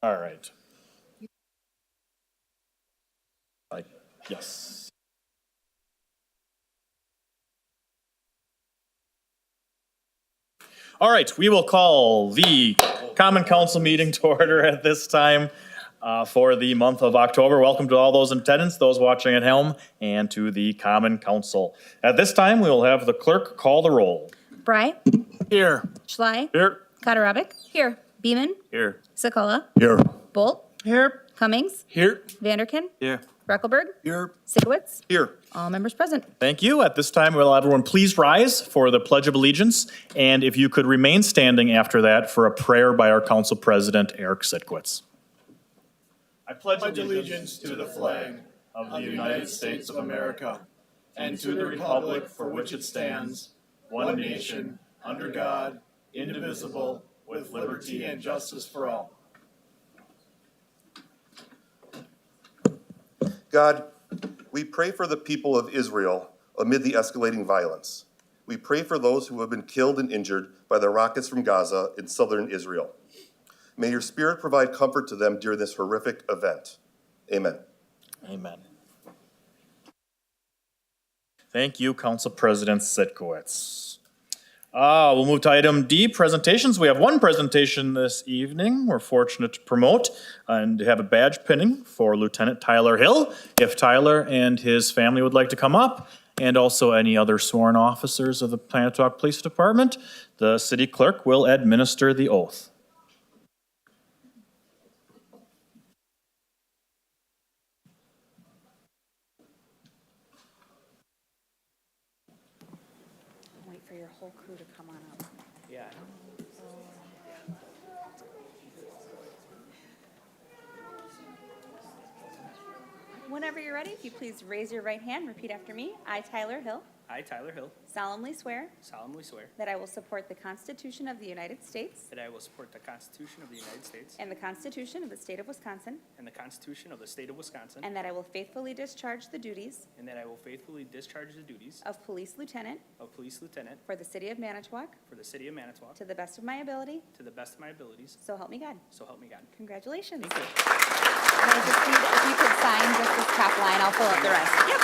All right. Yes. All right, we will call the Common Council meeting to order at this time for the month of October. Welcome to all those in attendance, those watching at home, and to the Common Council. At this time, we will have the clerk call the roll. Bry, Here. Schley, Here. Katarabik, here. Beeman, Here. Sokola, Here. Bolt, Here. Cummings, Here. Vanderkin, Here. Breckelberg, Here. Sikowitz, Here. all members present. Thank you. At this time, will everyone please rise for the Pledge of Allegiance, and if you could remain standing after that for a prayer by our Council President, Eric Sitkowitz. I pledge allegiance to the flag of the United States of America and to the republic for which it stands, one nation, under God, indivisible, with liberty and justice for all. God, we pray for the people of Israel amid the escalating violence. We pray for those who have been killed and injured by the rockets from Gaza in southern Israel. May your Spirit provide comfort to them during this horrific event. Amen. Amen. Thank you, Council President Sitkowitz. We'll move to item D, presentations. We have one presentation this evening we're fortunate to promote and to have a badge pinning for Lieutenant Tyler Hill. If Tyler and his family would like to come up, and also any other sworn officers of the Planetoc Police Department, the city clerk will administer the oath. Wait for your whole crew to come on up. Yeah. Whenever you're ready, if you please raise your right hand, repeat after me. I, Tyler Hill, I, Tyler Hill, solemnly swear solemnly swear that I will support the Constitution of the United States that I will support the Constitution of the United States and the Constitution of the State of Wisconsin, and the Constitution of the State of Wisconsin, and that I will faithfully discharge the duties and that I will faithfully discharge the duties of Police Lieutenant of Police Lieutenant for the City of Manitowoc for the City of Manitowoc to the best of my ability, to the best of my abilities, so help me God. so help me God. Congratulations. Thank you. And I just need, if you could sign just this top line, I'll fill out the rest. Yep.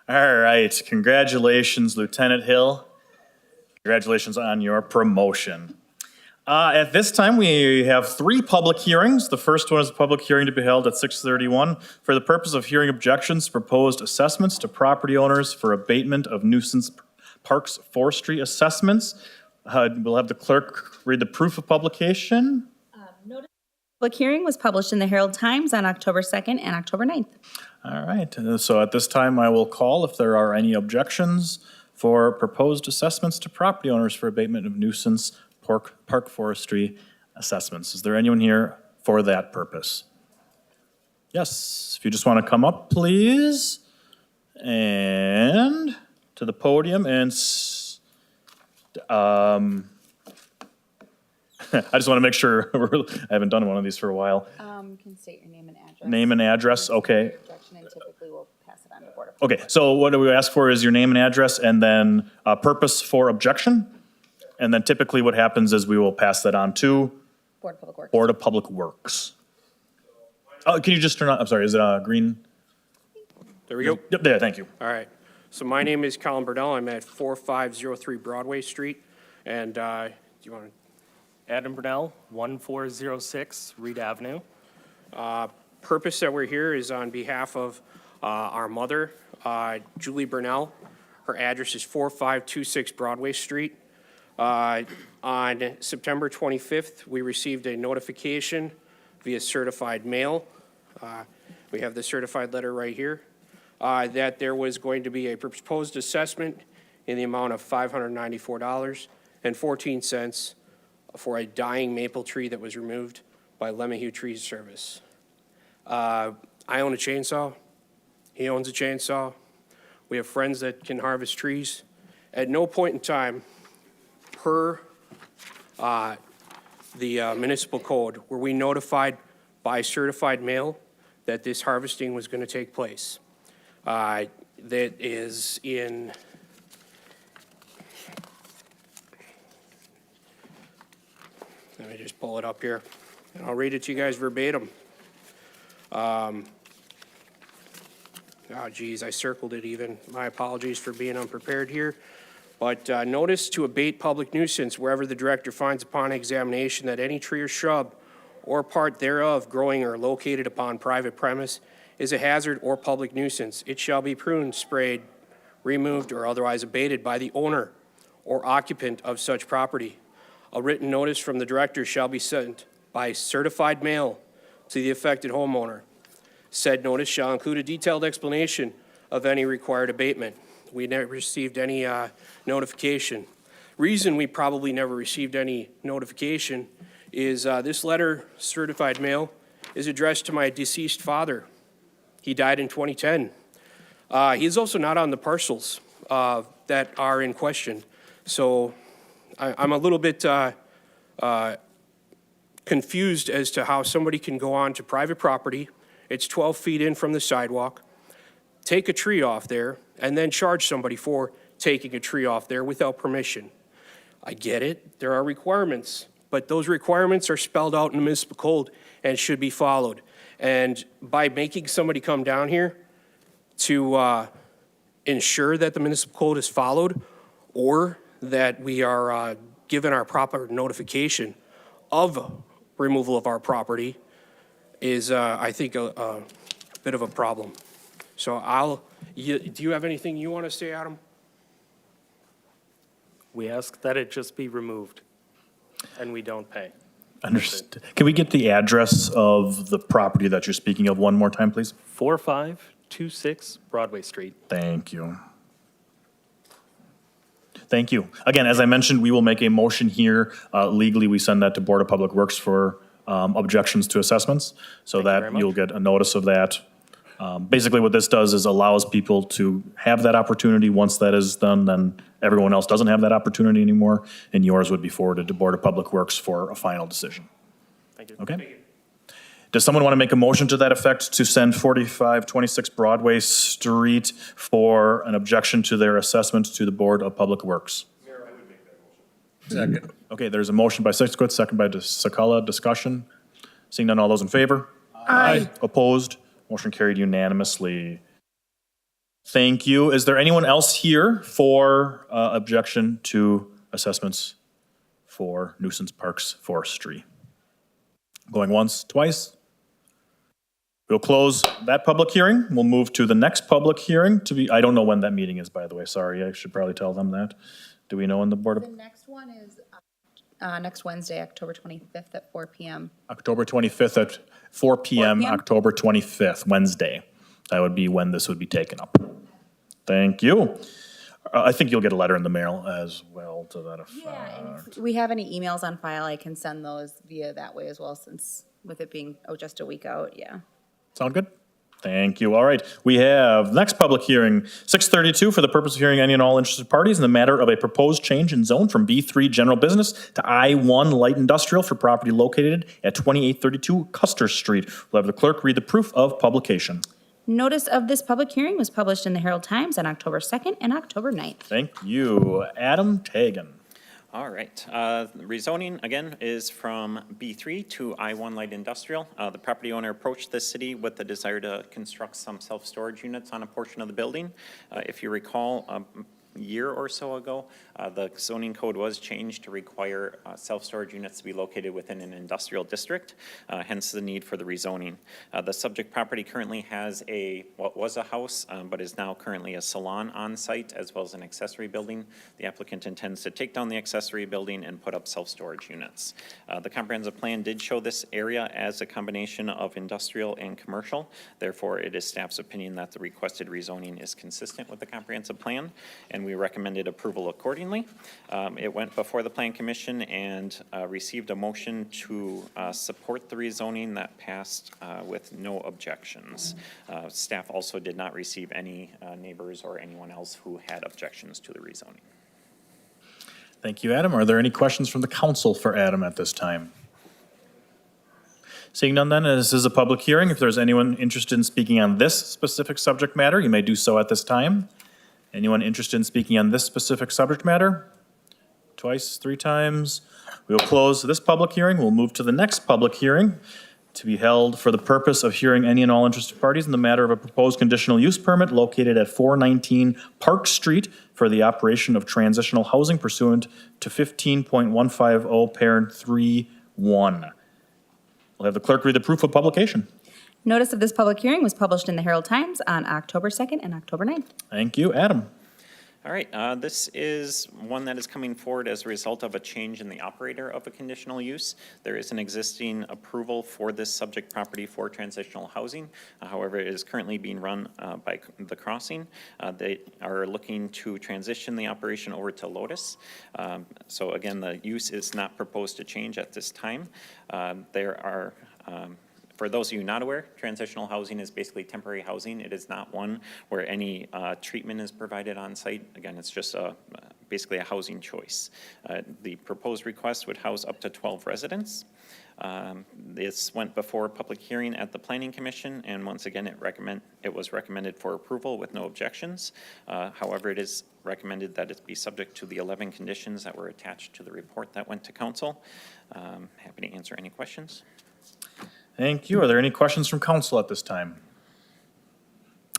All right, congratulations, Lieutenant Hill. Congratulations on your promotion. At this time, we have 3 public hearings. The first one is a public hearing to be held at 6:31 for the purpose of hearing objections to proposed assessments to property owners for abatement of nuisance parks forestry assessments. We'll have the clerk read the proof of publication. Public hearing was published in the Herald Times on October 2nd and October 9th. All right, so at this time, I will call if there are any objections for proposed assessments to property owners for abatement of nuisance park forestry assessments. Is there anyone here for that purpose? Yes, if you just want to come up, please, and to the podium and I just want to make sure, I haven't done one of these for a while. You can state your name and address. Name and address, okay. Objection, and typically we'll pass it on to Board of. Okay, so what do we ask for is your name and address and then purpose for objection. And then typically what happens is we will pass that on to Board of Public Works. Board of Public Works. Oh, can you just turn on, I'm sorry, is it green? There we go. Yep, there, thank you. All right. So my name is Colin Burdell. I'm at 4503 Broadway Street. And do you want to? Adam Brunel, 1406 Reed Avenue. Purpose that we're here is on behalf of our mother, Julie Burnell. Her address is 4526 Broadway Street. On September 25th, we received a notification via certified mail. We have the certified letter right here, that there was going to be a proposed assessment in the amount of $594.14 for a dying maple tree that was removed by Lemahue Tree Service. I own a chainsaw. He owns a chainsaw. We have friends that can harvest trees. At no point in time, per the municipal code, were we notified by certified mail that this harvesting was going to take place. That is in, let me just pull it up here, and I'll read it to you guys verbatim. Oh, geez, I circled it even. My apologies for being unprepared here. But notice to abate public nuisance wherever the director finds upon examination that any tree or shrub or part thereof growing or located upon private premise is a hazard or public nuisance. It shall be pruned, sprayed, removed, or otherwise abated by the owner or occupant of such property. A written notice from the director shall be sent by certified mail to the affected homeowner. Said notice shall include a detailed explanation of any required abatement. We never received any notification. Reason we probably never received any notification is this letter, certified mail, is addressed to my deceased father. He died in 2010. He is also not on the parcels that are in question. So I'm a little bit confused as to how somebody can go on to private property. It's 12 feet in from the sidewalk, take a tree off there, and then charge somebody for taking a tree off there without permission. I get it, there are requirements, but those requirements are spelled out in the municipal code and should be followed. And by making somebody come down here to ensure that the municipal code is followed, or that we are given our proper notification of removal of our property, is, I think, a bit of a problem. So do you have anything you want to say, Adam? We ask that it just be removed, and we don't pay. Understood. Can we get the address of the property that you're speaking of one more time, please? 4526 Broadway Street. Thank you. Thank you. Again, as I mentioned, we will make a motion here. Legally, we send that to Board of Public Works for objections to assessments, so very that much. you'll get a notice of that. Basically, what this does is allows people to have that opportunity. Once that is done, then everyone else doesn't have that opportunity anymore, and yours would be forwarded to Board of Public Works for a final decision. Thank you. Okay? Does someone want to make a motion to that effect to send 4526 Broadway Street for an objection to their assessment to the Board of Public Works? Mayor, I would make that motion. Second. Okay, there's a motion by Sichtkwitz, second by Sakala. Discussion? Seeing none, all those in favor? Aye. Opposed? Motion carried unanimously. Thank you. Is there anyone else here for objection to assessments for nuisance parks forestry? Going once, twice? We'll close that public hearing. We'll move to the next public hearing to be, I don't know when that meeting is, by the way. Sorry, I should probably tell them that. Do we know when the Board of? The next one is next Wednesday, October 25th at 4 PM. October 25th at 4 PM, 4 p.m.? October 25th, Wednesday. That would be when this would be taken up. Thank you. I think you'll get a letter in the mail as well to that effect. Yeah, and if we have any emails on file, I can send those via that way as well, since with it being, just a week out, yeah. Sound good? Thank you. All right. We have next public hearing, 632, for the purpose of hearing any and all interested parties in the matter of a proposed change in zone from B3 General Business to I1 Light Industrial for property located at 2832 Custer Street. We'll have the clerk read the proof of publication. Notice of this public hearing was published in the Herald Times on October 2nd and October 9th. Thank you. Adam Tagan. All right. Rezoning, again, is from B3 to I1 Light Industrial. The property owner approached the city with the desire to construct some self-storage units on a portion of the building. If you recall, year or so ago, the zoning code was changed to require self-storage units to be located within an industrial district, hence the need for the rezoning. The subject property currently has what was a house, but is now currently a salon on site, as well as an accessory building. The applicant intends to take down the accessory building and put up self-storage units. The comprehensive plan did show this area as a combination of industrial and commercial. Therefore, it is staff's opinion that the requested rezoning is consistent with the comprehensive plan, and we recommended approval accordingly. It went before the Plan Commission and received a motion to support the rezoning that passed with no objections. Staff also did not receive any neighbors or anyone else who had objections to the rezoning. Thank you, Adam. Are there any questions from the council for Adam at this time? Seeing none then, this is a public hearing. If there's anyone interested in speaking on this specific subject matter, you may do so at this time. Anyone interested in speaking on this specific subject matter? Twice, 3 times. We will close this public hearing. We'll move to the next public hearing to be held for the purpose of hearing any and all interested parties in the matter of a proposed conditional use permit located at 419 Park Street for the operation of transitional housing pursuant to 15.150 parent 3.1. We'll have the clerk read the proof of publication. Notice of this public hearing was published in the Herald Times on October 2nd and October 9th. Thank you, Adam. All right, this is one that is coming forward as a result of a change in the operator of a conditional use. There is an existing approval for this subject property for transitional housing. However, it is currently being run by The Crossing. They are looking to transition the operation over to Lotus. So again, the use is not proposed to change at this time. There are for those of you not aware, transitional housing is basically temporary housing. It is not one where any treatment is provided on site. Again, it's just basically a housing choice. The proposed request would house up to 12 residents. This went before public hearing at the Planning Commission, and once again, it was recommended for approval with no objections. However, it is recommended that it be subject to the 11 conditions that were attached to the report that went to council. Happy to answer any questions. Thank you. Are there any questions from council at this time?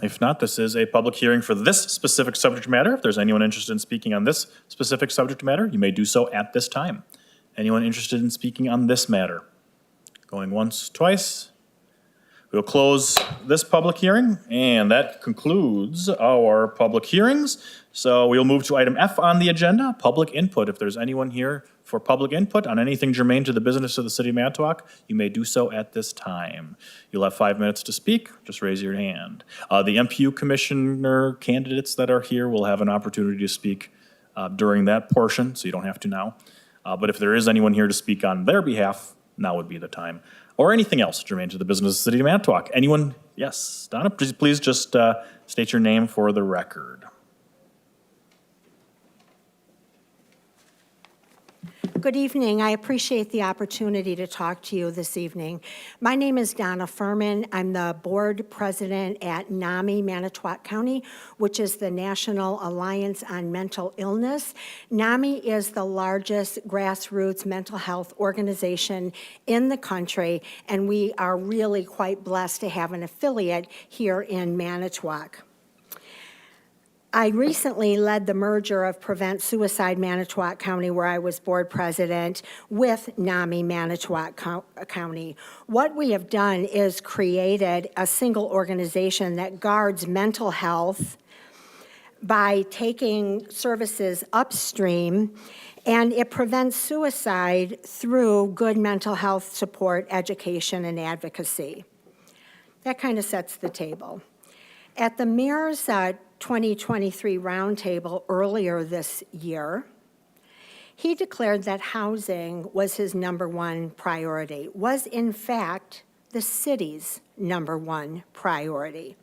If not, this is a public hearing for this specific subject matter. If there's anyone interested in speaking on this specific subject matter, you may do so at this time. Anyone interested in speaking on this matter? Going once, twice. We'll close this public hearing, and that concludes our public hearings. So we'll move to item F on the agenda, public input. If there's anyone here for public input on anything germane to the business of the city of Manitowoc, you may do so at this time. You'll have 5 minutes to speak. Just raise your hand. The MPU commissioner candidates that are here will have an opportunity to speak during that portion, so you don't have to now. But if there is anyone here to speak on their behalf, now would be the time. Or anything else germane to the business of the city of Manitowoc. Anyone? Yes, Donna, please just state your name for the record. Good evening. I appreciate the opportunity to talk to you this evening. My name is Donna Furman. I'm the board president at NAMI Manitowoc County, which is the National Alliance on Mental Illness. NAMI is the largest grassroots mental health organization in the country, and we are really quite blessed to have an affiliate here in Manitowoc. I recently led the merger of Prevent Suicide Manitowoc County, where I was board president, with NAMI Manitowoc County. What we have done is created a single organization that guards mental health by taking services upstream, and it prevents suicide through good mental health support, education, and advocacy. That kind of sets the table. At the mayor's 2023 roundtable earlier this year, he declared that housing was his #1 priority, was in fact the city's #1 priority.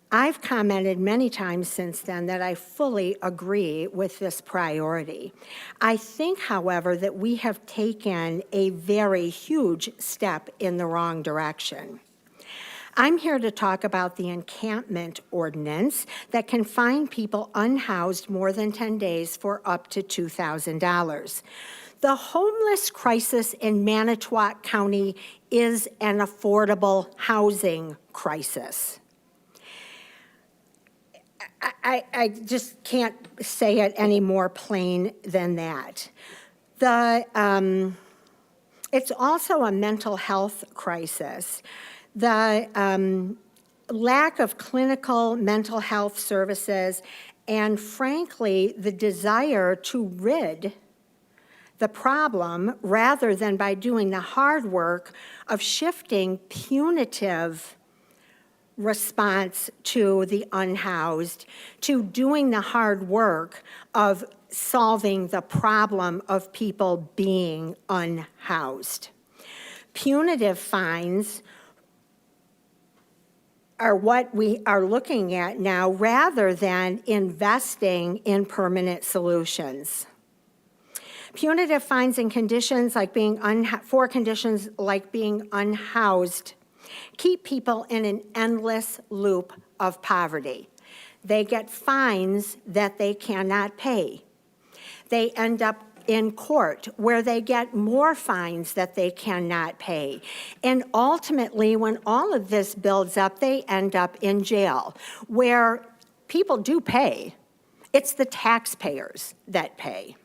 I've commented many times since then that I fully agree with this priority. I think, however, that we have taken a very huge step in the wrong direction. I'm here to talk about the encampment ordinance that can fine people unhoused more than 10 days for up to $2,000. The homeless crisis in Manitowoc County is an affordable housing crisis. I just can't say it any more plain than that. It's also a mental health crisis. The lack of clinical mental health services and frankly, the desire to rid the problem rather than by doing the hard work of shifting punitive response to the unhoused, to doing the hard work of solving the problem of people being unhoused. Punitive fines are what we are looking at now rather than investing in permanent solutions. Punitive fines and conditions like being for conditions like being unhoused keep people in an endless loop of poverty. They get fines that they cannot pay. They end up in court where they get more fines that they cannot pay. And ultimately, when all of this builds up, they end up in jail where people do pay. It's the taxpayers that pay.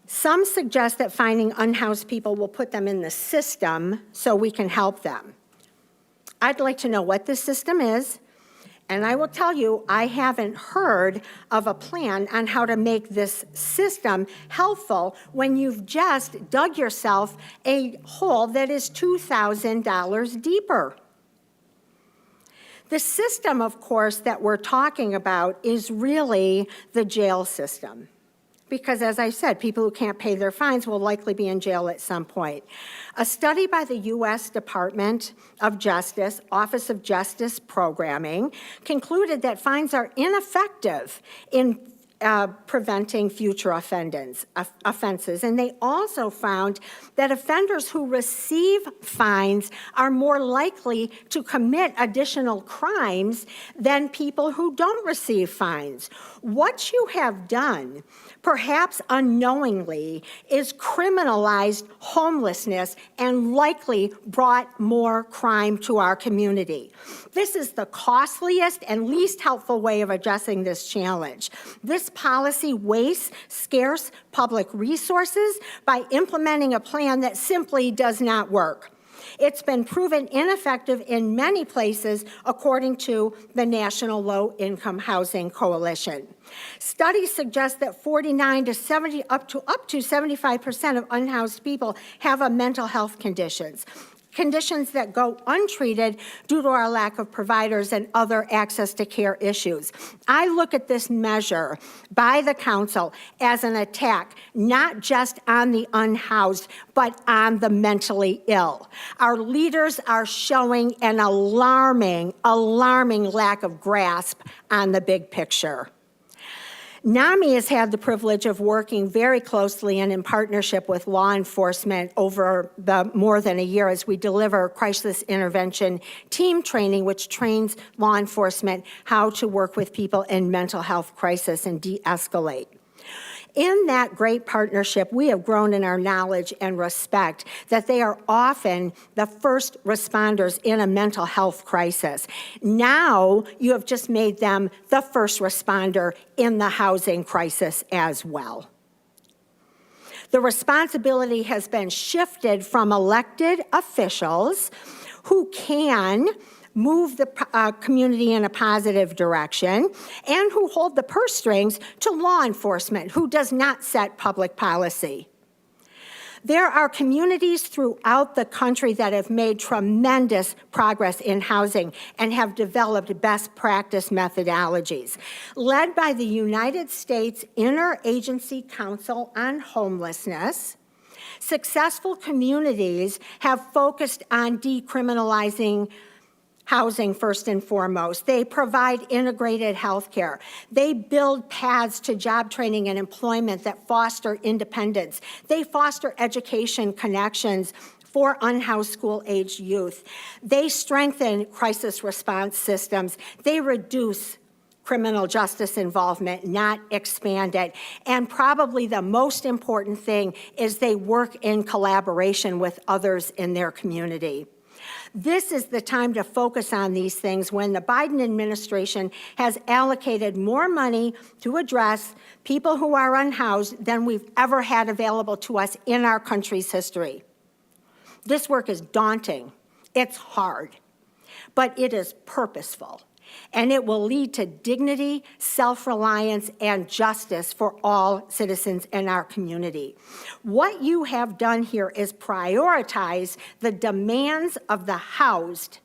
Some suggest that finding unhoused people will put them in the system so we can help them. I'd like to know what this system is, and I will tell you, I haven't heard of a plan on how to make this system helpful when you've just dug yourself a hole that is $2,000 deeper. The system, of course, that we're talking about is really the jail system. Because as I said, people who can't pay their fines will likely be in jail at some point. A study by the U.S. Department of Justice, Office of Justice Programming, concluded that fines are ineffective in preventing future offenses. And they also found that offenders who receive fines are more likely to commit additional crimes than people who don't receive fines. What you have done, perhaps unknowingly, is criminalized homelessness and likely brought more crime to our community. This is the costliest and least helpful way of addressing this challenge. This policy wastes scarce public resources by implementing a plan that simply does not work. It's been proven ineffective in many places, according to the National Low Income Housing Coalition. Studies suggest that 49 to 70, up to 75% of unhoused people have a mental health conditions that go untreated due to our lack of providers and other access to care issues. I look at this measure by the council as an attack, not just on the unhoused, but on the mentally ill. Our leaders are showing an alarming lack of grasp on the big picture. NAMI has had the privilege of working very closely and in partnership with law enforcement over the more than a year as we deliver crisis intervention team training, which trains law enforcement how to work with people in mental health crisis and de-escalate. In that great partnership, we have grown in our knowledge and respect that they are often the first responders in a mental health crisis. Now, you have just made them the first responder in the housing crisis as well. The responsibility has been shifted from elected officials who can move the community in a positive direction, and who hold the purse strings to law enforcement, who does not set public policy. There are communities throughout the country that have made tremendous progress in housing and have developed best practice methodologies. Led by the United States Interagency Council on Homelessness, successful communities have focused on decriminalizing housing first and foremost. They provide integrated health care. They build paths to job training and employment that foster independence. They foster education connections for unhoused school-aged youth. They strengthen crisis response systems. They reduce criminal justice involvement, not expand it. And probably the most important thing is they work in collaboration with others in their community. This is the time to focus on these things when the Biden administration has allocated more money to address people who are unhoused than we've ever had available to us in our country's history. This work is daunting, it's hard, but it is purposeful, and it will lead to dignity, self-reliance, and justice for all citizens in our community. What you have done here is prioritize the demands of the housed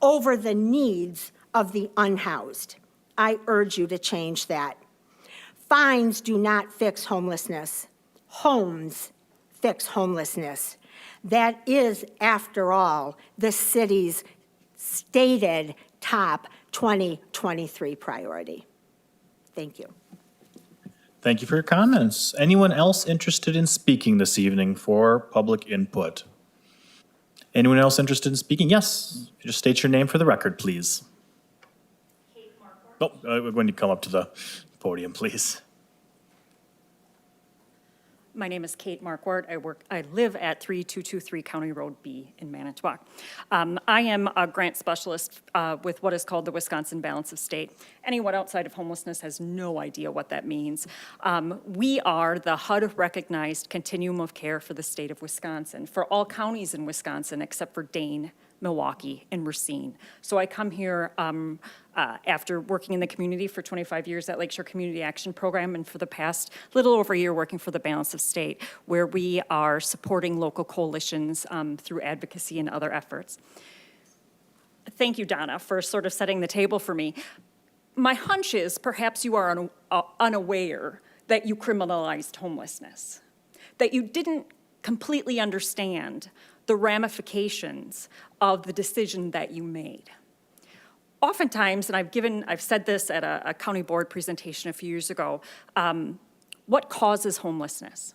over the needs of the unhoused. I urge you to change that. Fines do not fix homelessness. Homes fix homelessness. That is, after all, the city's stated top 2023 priority. Thank you. Thank you for your comments. Anyone else interested in speaking this evening for public input? Anyone else interested in speaking? Yes. Just state your name for the record, please. Oh, when you come up to the podium, please. My name is Kate Marquardt. I live at 3223 County Road B in Manitowoc. I am a grant specialist with what is called the Wisconsin Balance of State. Anyone outside of homelessness has no idea what that means. We are the HUD-recognized continuum of care for the state of Wisconsin, for all counties in Wisconsin except for Dane, Milwaukee, and Racine. So I come here after working in the community for 25 years at Lakeshore Community Action Program, and for the past little over a year working for the Balance of State, where we are supporting local coalitions through advocacy and other efforts. Thank you, Donna, for sort of setting the table for me. My hunch is perhaps you are unaware that you criminalized homelessness, that you didn't completely understand the ramifications of the decision that you made. Oftentimes, and I've said this at a county board presentation a few years ago, what causes homelessness?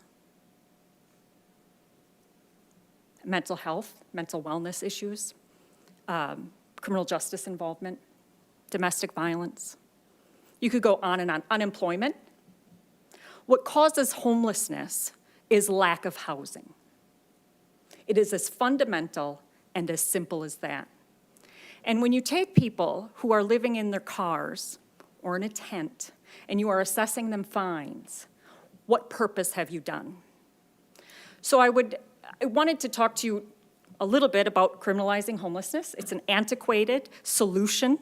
Mental health, mental wellness issues, criminal justice involvement, domestic violence. You could go on and on. Unemployment. What causes homelessness is lack of housing. It is as fundamental and as simple as that. And when you take people who are living in their cars or in a tent and you are assessing them fines, what purpose have you done? So I wanted to talk to you a little bit about criminalizing homelessness. It's an antiquated solution,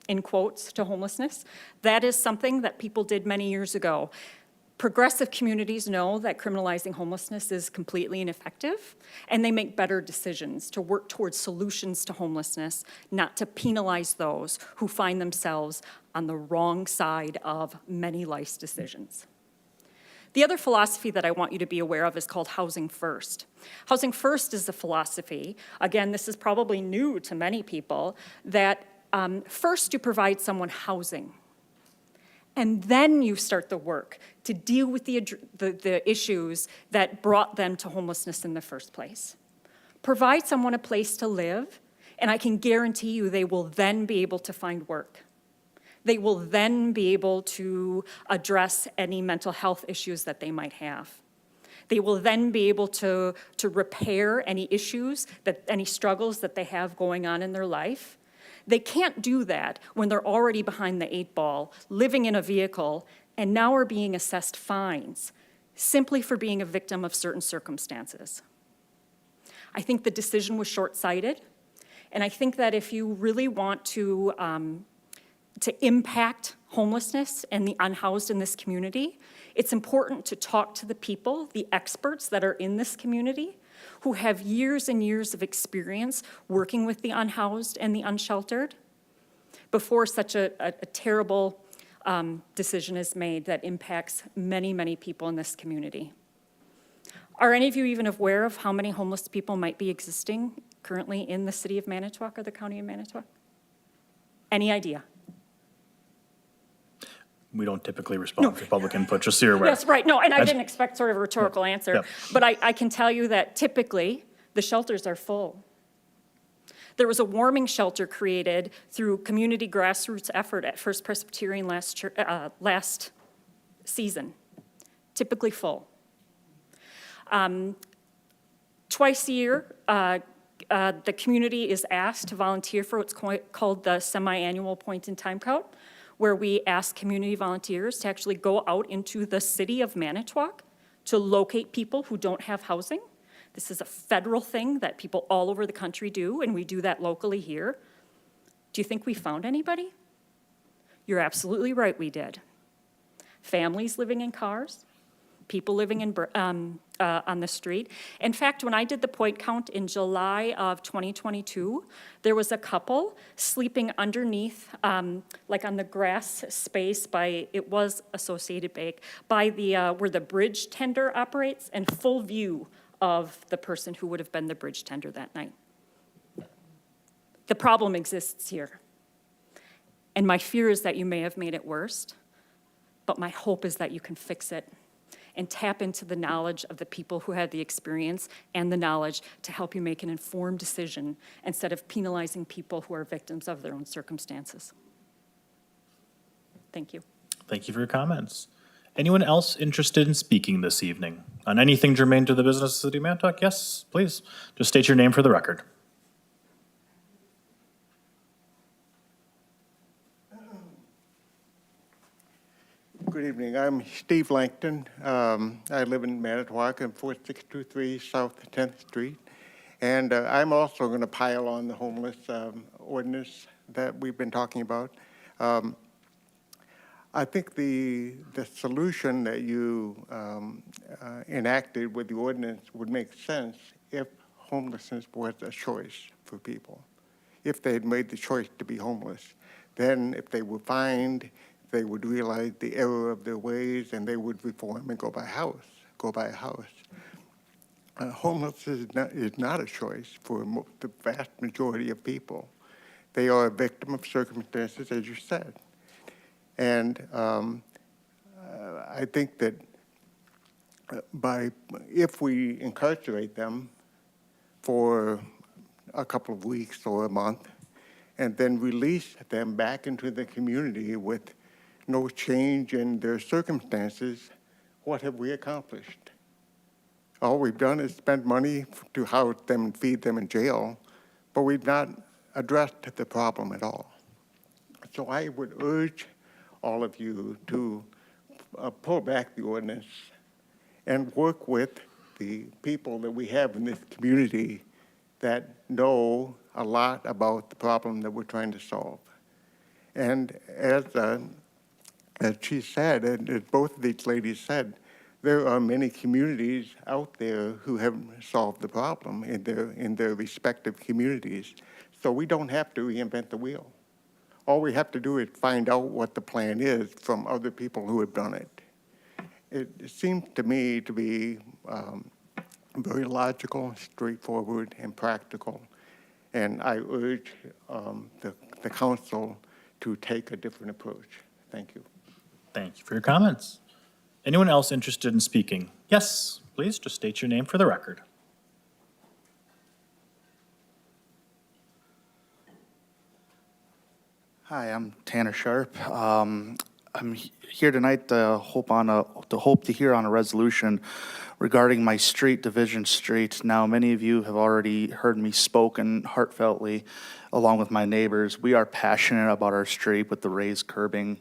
in quotes, to homelessness. That is something that people did many years ago. Progressive communities know that criminalizing homelessness is completely ineffective, and they make better decisions to work towards solutions to homelessness, not to penalize those who find themselves on the wrong side of many life's decisions. The other philosophy that I want you to be aware of is called Housing First. Housing First is a philosophy, again, this is probably new to many people, that first you provide someone housing, and then you start the work to deal with the issues that brought them to homelessness in the first place. Provide someone a place to live, and I can guarantee you they will then be able to find work. They will then be able to address any mental health issues that they might have. They will then be able to repair any issues, any struggles that they have going on in their life. They can't do that when they're already behind the 8 ball, living in a vehicle, and now are being assessed fines simply for being a victim of certain circumstances. I think the decision was short-sighted, and I think that if you really want to impact homelessness and the unhoused in this community, it's important to talk to the people, the experts that are in this community, who have years and years of experience working with the unhoused and the unsheltered before such a terrible decision is made that impacts many, many people in this community. Are any of you even aware of how many homeless people might be existing currently in the city of Manitowoc or the county of Manitowoc? Any idea? We don't typically respond to public input, just so you're aware. Yes, right. No, and I didn't expect sort of a rhetorical answer. Yep. But I can tell you that typically the shelters are full. There was a warming shelter created through community grassroots effort at First Presbyterian last season, typically full. Twice a year, The community is asked to volunteer for what's called the semi-annual point-in-time count, where we ask community volunteers to actually go out into the city of Manitowoc to locate people who don't have housing. This is a federal thing that people all over the country do, and we do that locally here. Do you think we found anybody? You're absolutely right, we did. Families living in cars, people living in, on the street. In fact, when I did the point count in July of 2022, there was a couple sleeping underneath, like on the grass space by, it was Associated Bank, by the, where the bridge tender operates, and full view of the person who would have been the bridge tender that night. The problem exists here. And my fear is that you may have made it worse, but my hope is that you can fix it and tap into the knowledge of the people who had the experience and the knowledge to help you make an informed decision instead of penalizing people who are victims of their own circumstances. Thank you. Thank you for your comments. Anyone else interested in speaking this evening on anything germane to the business of the City of Manitowoc? Yes, please. Just state your name for the record. Good evening. I'm Steve Langton. I live in Manitowoc on 4623 South 10th Street. And I'm also going to pile on the homeless ordinance that we've been talking about. I think the solution that you enacted with the ordinance would make sense if homelessness was a choice for people. If they had made the choice to be homeless, then if they were fined, they would realize the error of their ways and they would reform and go buy a house. Homelessness is not a choice for the vast majority of people. They are a victim of circumstances, as you said. And I think that if we incarcerate them for a couple of weeks or a month and then release them back into the community with no change in their circumstances, what have we accomplished? All we've done is spend money to house them and feed them in jail, but we've not addressed the problem at all. So I would urge all of you to pull back the ordinance and work with the people that we have in this community that know a lot about the problem that we're trying to solve. And as she said, and as both of these ladies said, there are many communities out there who have solved the problem in their respective communities. So we don't have to reinvent the wheel. All we have to do is find out what the plan is from other people who have done it. It seems to me to be very logical, straightforward, and practical. And I urge the council to take a different approach. Thank you. Thank you for your comments. Anyone else interested in speaking? Yes, please, just state your name for the record. Hi, I'm Tanner Sharp. I'm here tonight to hope to hear on a resolution regarding my street, Division Street. Now, many of you have already heard me spoken heartfeltly, along with my neighbors. We are passionate about our street with the raised curbing,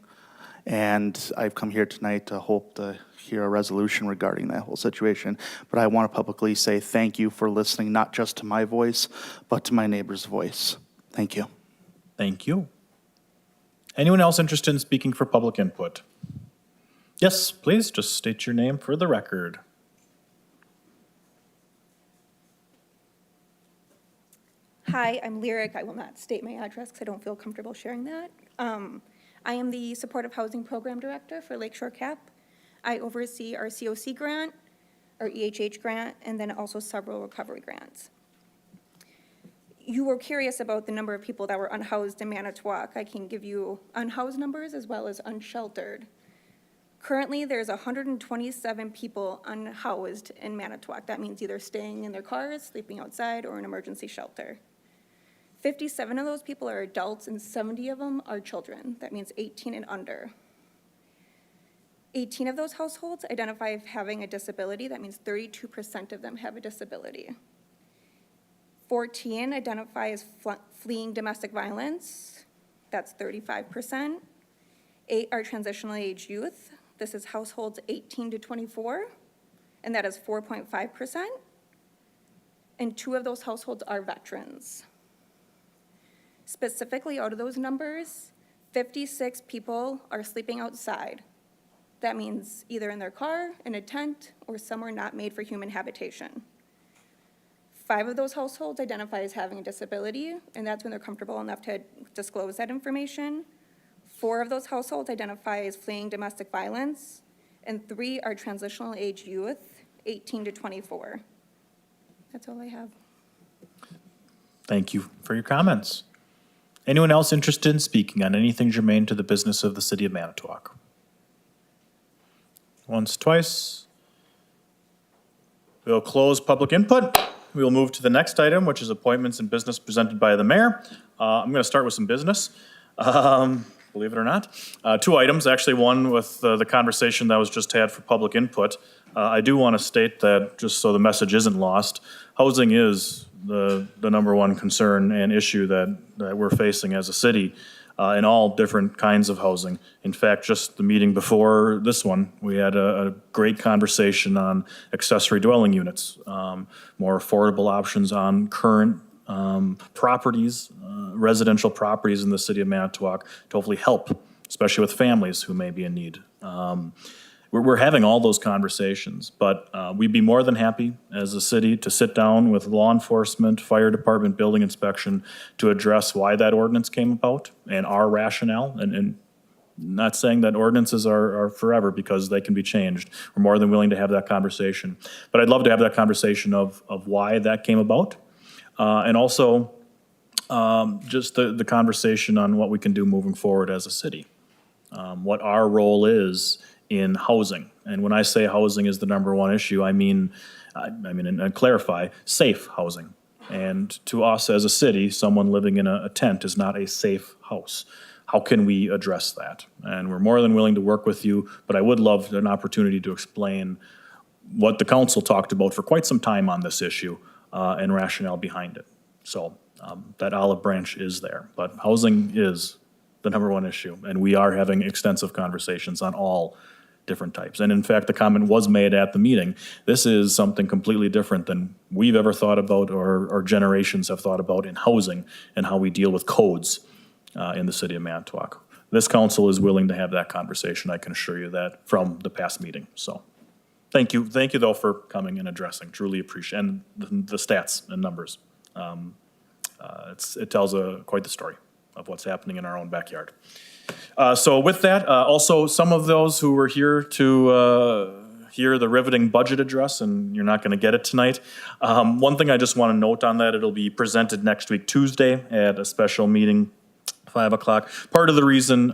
and I've come here tonight to hope to hear a resolution regarding that whole situation. But I want to publicly say thank you for listening, not just to my voice, but to my neighbor's voice. Thank you. Thank you. Anyone else interested in speaking for public input? Yes, please, just state your name for the record. Hi, I'm Lyric. I will not state my address because I don't feel comfortable sharing that. I am the Supportive Housing Program Director for Lakeshore CAP. I oversee our COC grant, our EHH grant, and then also several recovery grants. You were curious about the number of people that were unhoused in Manitowoc. I can give you unhoused numbers as well as unsheltered. Currently, there's 127 people unhoused in Manitowoc. That means either staying in their cars, sleeping outside, or an emergency shelter. 57 of those people are adults and 70 of them are children. That means 18 and under. 18 of those households identify as having a disability. That means 32% of them have a disability. 14 identify as fleeing domestic violence. That's 35%. 8 are transitional age youth. This is households 18 to 24, and that is 4.5%. And 2 of those households are veterans. Specifically, out of those numbers, 56 people are sleeping outside. That means either in their car, in a tent, or somewhere not made for human habitation. 5 of those households identify as having a disability, and that's when they're comfortable enough to disclose that information. 4 of those households identify as fleeing domestic violence, and 3 are transitional age youth, 18 to 24. That's all I have. Thank you for your comments. Anyone else interested in speaking on anything germane to the business of the city of Manitowoc? Once, twice. We'll close public input. We will move to the next item, which is appointments and business presented by the mayor. I'm going to start with some business, believe it or not. 2 items, actually one with the conversation that was just had for public input. I do want to state that, just so the message isn't lost, housing is the number one concern and issue that we're facing as a city in all different kinds of housing. In fact, just the meeting before this one, we had a great conversation on accessory dwelling units, more affordable options on current properties, residential properties in the city of Manitowoc to hopefully help, especially with families who may be in need. We're having all those conversations, but we'd be more than happy as a city to sit down with law enforcement, fire department, building inspection to address why that ordinance came about and our rationale. And not saying that ordinances are forever, because they can be changed. We're more than willing to have that conversation. But I'd love to have that conversation of why that came about. And also just the conversation on what we can do moving forward as a city. What our role is in housing. And when I say housing is the number one issue, I mean, and clarify, safe housing. And to us as a city, someone living in a tent is not a safe house. How can we address that? And we're more than willing to work with you, but I would love an opportunity to explain what the council talked about for quite some time on this issue and rationale behind it. So that olive branch is there, but housing is the number one issue, and we are having extensive conversations on all different types. And in fact, the comment was made at the meeting. This is something completely different than we've ever thought about or generations have thought about in housing and how we deal with codes in the city of Manitowoc. This council is willing to have that conversation, I can assure you that, from the past meeting. So thank you though for coming and addressing, truly appreciate, and the stats and numbers. It tells quite the story of what's happening in our own backyard. So with that, also some of those who were here to hear the riveting budget address, and you're not going to get it tonight. One thing I just want to note on that, it'll be presented next week, Tuesday, at a special meeting, 5 o'clock. Part of the reason,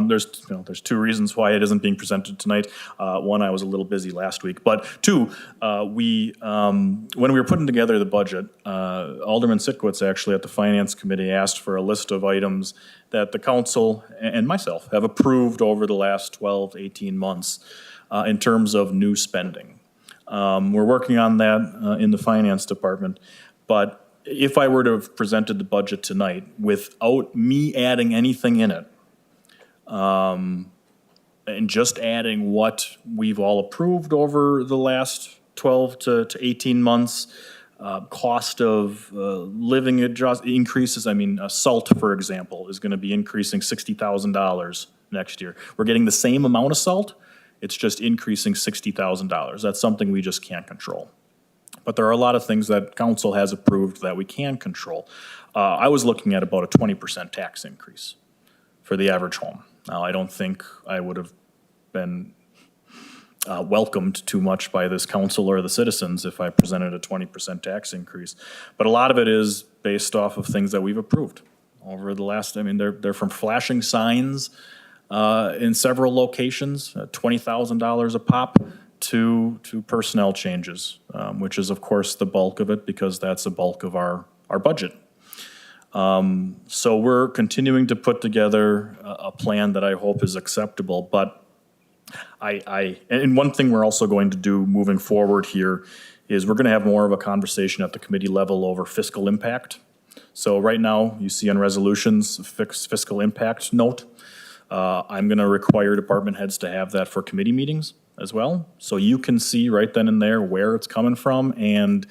there's 2 reasons why it isn't being presented tonight. One, I was a little busy last week, but 2, when we were putting together the budget, Alderman Sitkowitz actually at the Finance Committee asked for a list of items that the council and myself have approved over the last 12, 18 months in terms of new spending. We're working on that in the Finance Department, but if I were to have presented the budget tonight without me adding anything in it, and just adding what we've all approved over the last 12 to 18 months, cost of living increases, salt, for example, is going to be increasing $60,000 next year. We're getting the same amount of salt, it's just increasing $60,000. That's something we just can't control. But there are a lot of things that council has approved that we can control. I was looking at about a 20% tax increase for the average home. Now, I don't think I would have been welcomed too much by this council or the citizens if I presented a 20% tax increase. But a lot of it is based off of things that we've approved over the last, they're from flashing signs in several locations, $20,000 a pop, to personnel changes, which is of course the bulk of it, because that's the bulk of our budget. So we're continuing to put together a plan that I hope is acceptable, but and one thing we're also going to do moving forward here is we're going to have more of a conversation at the committee level over fiscal impact. So right now, you see on resolutions, fiscal impact note. I'm going to require department heads to have that for committee meetings as well. So you can see right then and there where it's coming from, and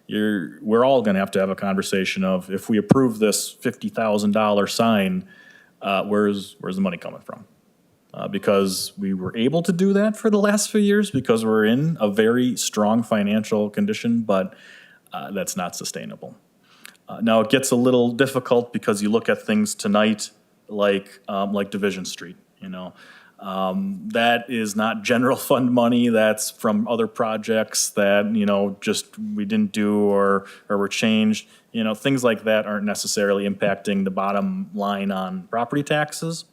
we're all going to have a conversation of, if we approve this $50,000 sign, where's the money coming from? Because we were able to do that for the last few years because we're in a very strong financial condition, but that's not sustainable. Now, it gets a little difficult because you look at things tonight like Division Street, you know. That is not general fund money, that's from other projects that, you know, just we didn't do or were changed. You know, things like that aren't necessarily impacting the bottom line on property taxes.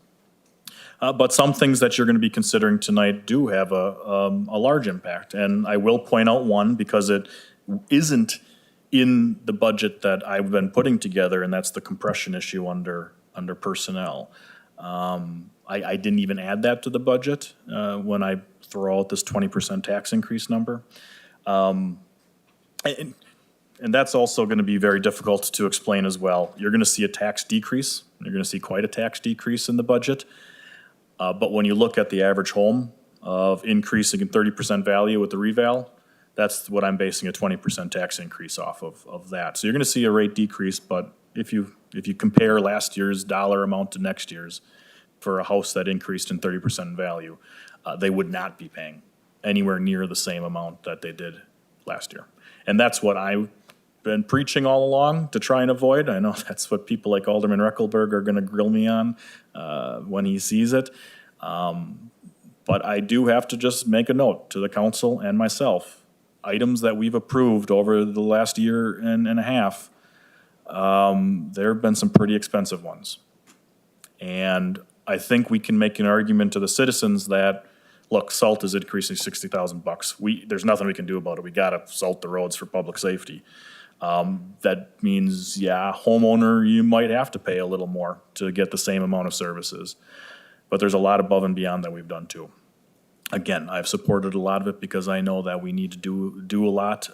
But some things that you're going to be considering tonight do have a large impact. And I will point out one because it isn't in the budget that I've been putting together, and that's the compression issue under personnel. I didn't even add that to the budget when I throw out this 20% tax increase number. And that's also going to be very difficult to explain as well. You're going to see a tax decrease. You're going to see quite a tax decrease in the budget. But when you look at the average home of increasing in 30% value with the reval, that's what I'm basing a 20% tax increase off of that. So you're going to see a rate decrease, but if you compare last year's dollar amount to next year's for a house that increased in 30% in value, they would not be paying anywhere near the same amount that they did last year. And that's what I've been preaching all along to try and avoid. I know that's what people like Alderman Reckelberg are going to grill me on when he sees it. But I do have to just make a note to the council and myself. Items that we've approved over the last year and a half, there have been some pretty expensive ones. And I think we can make an argument to the citizens that, look, salt is increasing $60,000. There's nothing we can do about it. We gotta salt the roads for public safety. That means, yeah, homeowner, you might have to pay a little more to get the same amount of services. But there's a lot above and beyond that we've done too. Again, I've supported a lot of it because I know that we need to do a lot.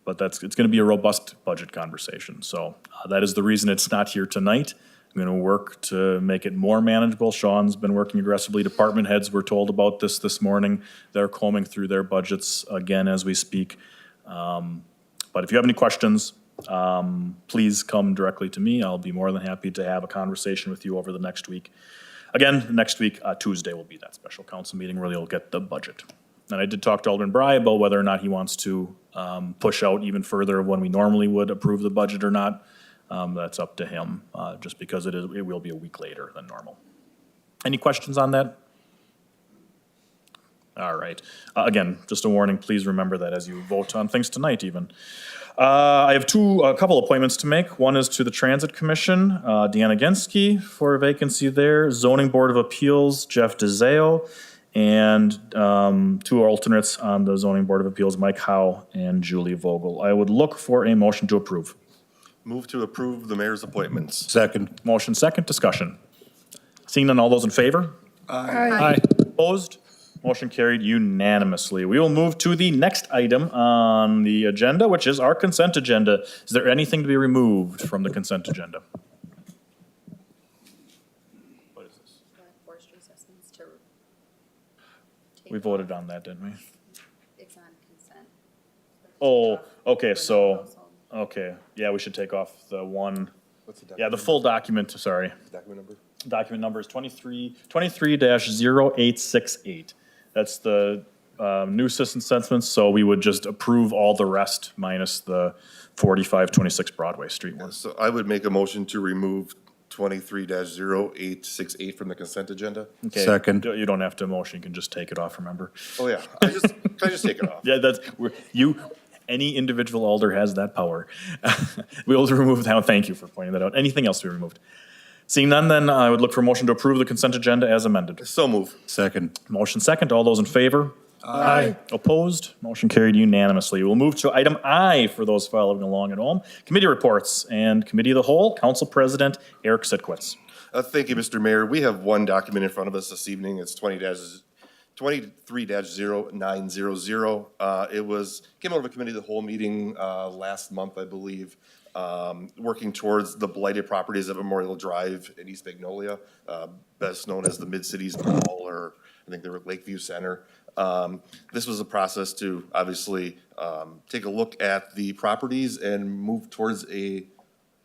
But it's going to be a robust budget conversation. So that is the reason it's not here tonight. I'm going to work to make it more manageable. Sean's been working aggressively. Department heads were told about this morning. They're combing through their budgets again as we speak. But if you have any questions, please come directly to me. I'll be more than happy to have a conversation with you over the next week. Again, next week, Tuesday will be that special council meeting where you'll get the budget. And I did talk to Alderman Bry about whether or not he wants to push out even further when we normally would approve the budget or not. That's up to him, just because it will be a week later than normal. Any questions on that? All right. Again, just a warning, please remember that as you vote on things tonight even. I have a couple appointments to make. One is to the Transit Commission, Deanna Genske for a vacancy there. Zoning Board of Appeals, Jeff DeZeo. And two alternates on the Zoning Board of Appeals, Mike Howe and Julie Vogel. I would look for a motion to approve. Move to approve the mayor's appointments. Second. Motion second, discussion. Seeing none, all those in favor? Aye. Opposed? Motion carried unanimously. We will move to the next item on the agenda, which is our consent agenda. Is there anything to be removed from the consent agenda? What is this? Forestry assessments to. We voted on that, didn't we? It's on consent. Oh, okay, so, okay, yeah, we should take off the one, What's the document? yeah, the full document, sorry. Document number? Document number is 23-0868. That's the nuisance assessments, so we would just approve all the rest minus the 4526 Broadway Street one. So I would make a motion to remove 23-0868 from the consent agenda. Okay, Second. You don't have to motion, you can just take it off, remember? Oh, yeah. Can I just take it off? Yeah, any individual alder has that power. We'll remove that, thank you for pointing that out. Anything else to be removed? Seeing none, then I would look for a motion to approve the consent agenda as amended. So move. Second. Motion second, all those in favor? Aye. Opposed? Motion carried unanimously. We'll move to item I for those following along at home. Committee reports and Committee of the Whole, Council President Eric Sitkowitz. Thank you, Mr. Mayor. We have one document in front of us this evening. It's 23-0900. It came out of a committee of the whole meeting last month, I believe, working towards the blighted properties at Memorial Drive in East Magnolia, best known as the Mid-Cities Mall, or I think they were Lakeview Center. This was a process to obviously take a look at the properties and move towards a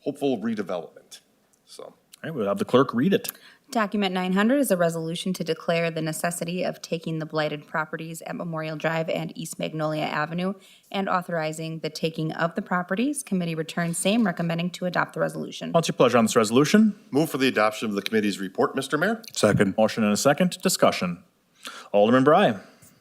hopeful redevelopment. So. All right, we'll have the clerk read it. Document 900 is a resolution to declare the necessity of taking the blighted properties at Memorial Drive and East Magnolia Avenue and authorizing the taking of the properties. Committee returns same, recommending to adopt the resolution. What's your pleasure on this resolution? Move for the adoption of the committee's report, Mr. Mayor. Second. Motion and a second. Discussion. Alderman Bry.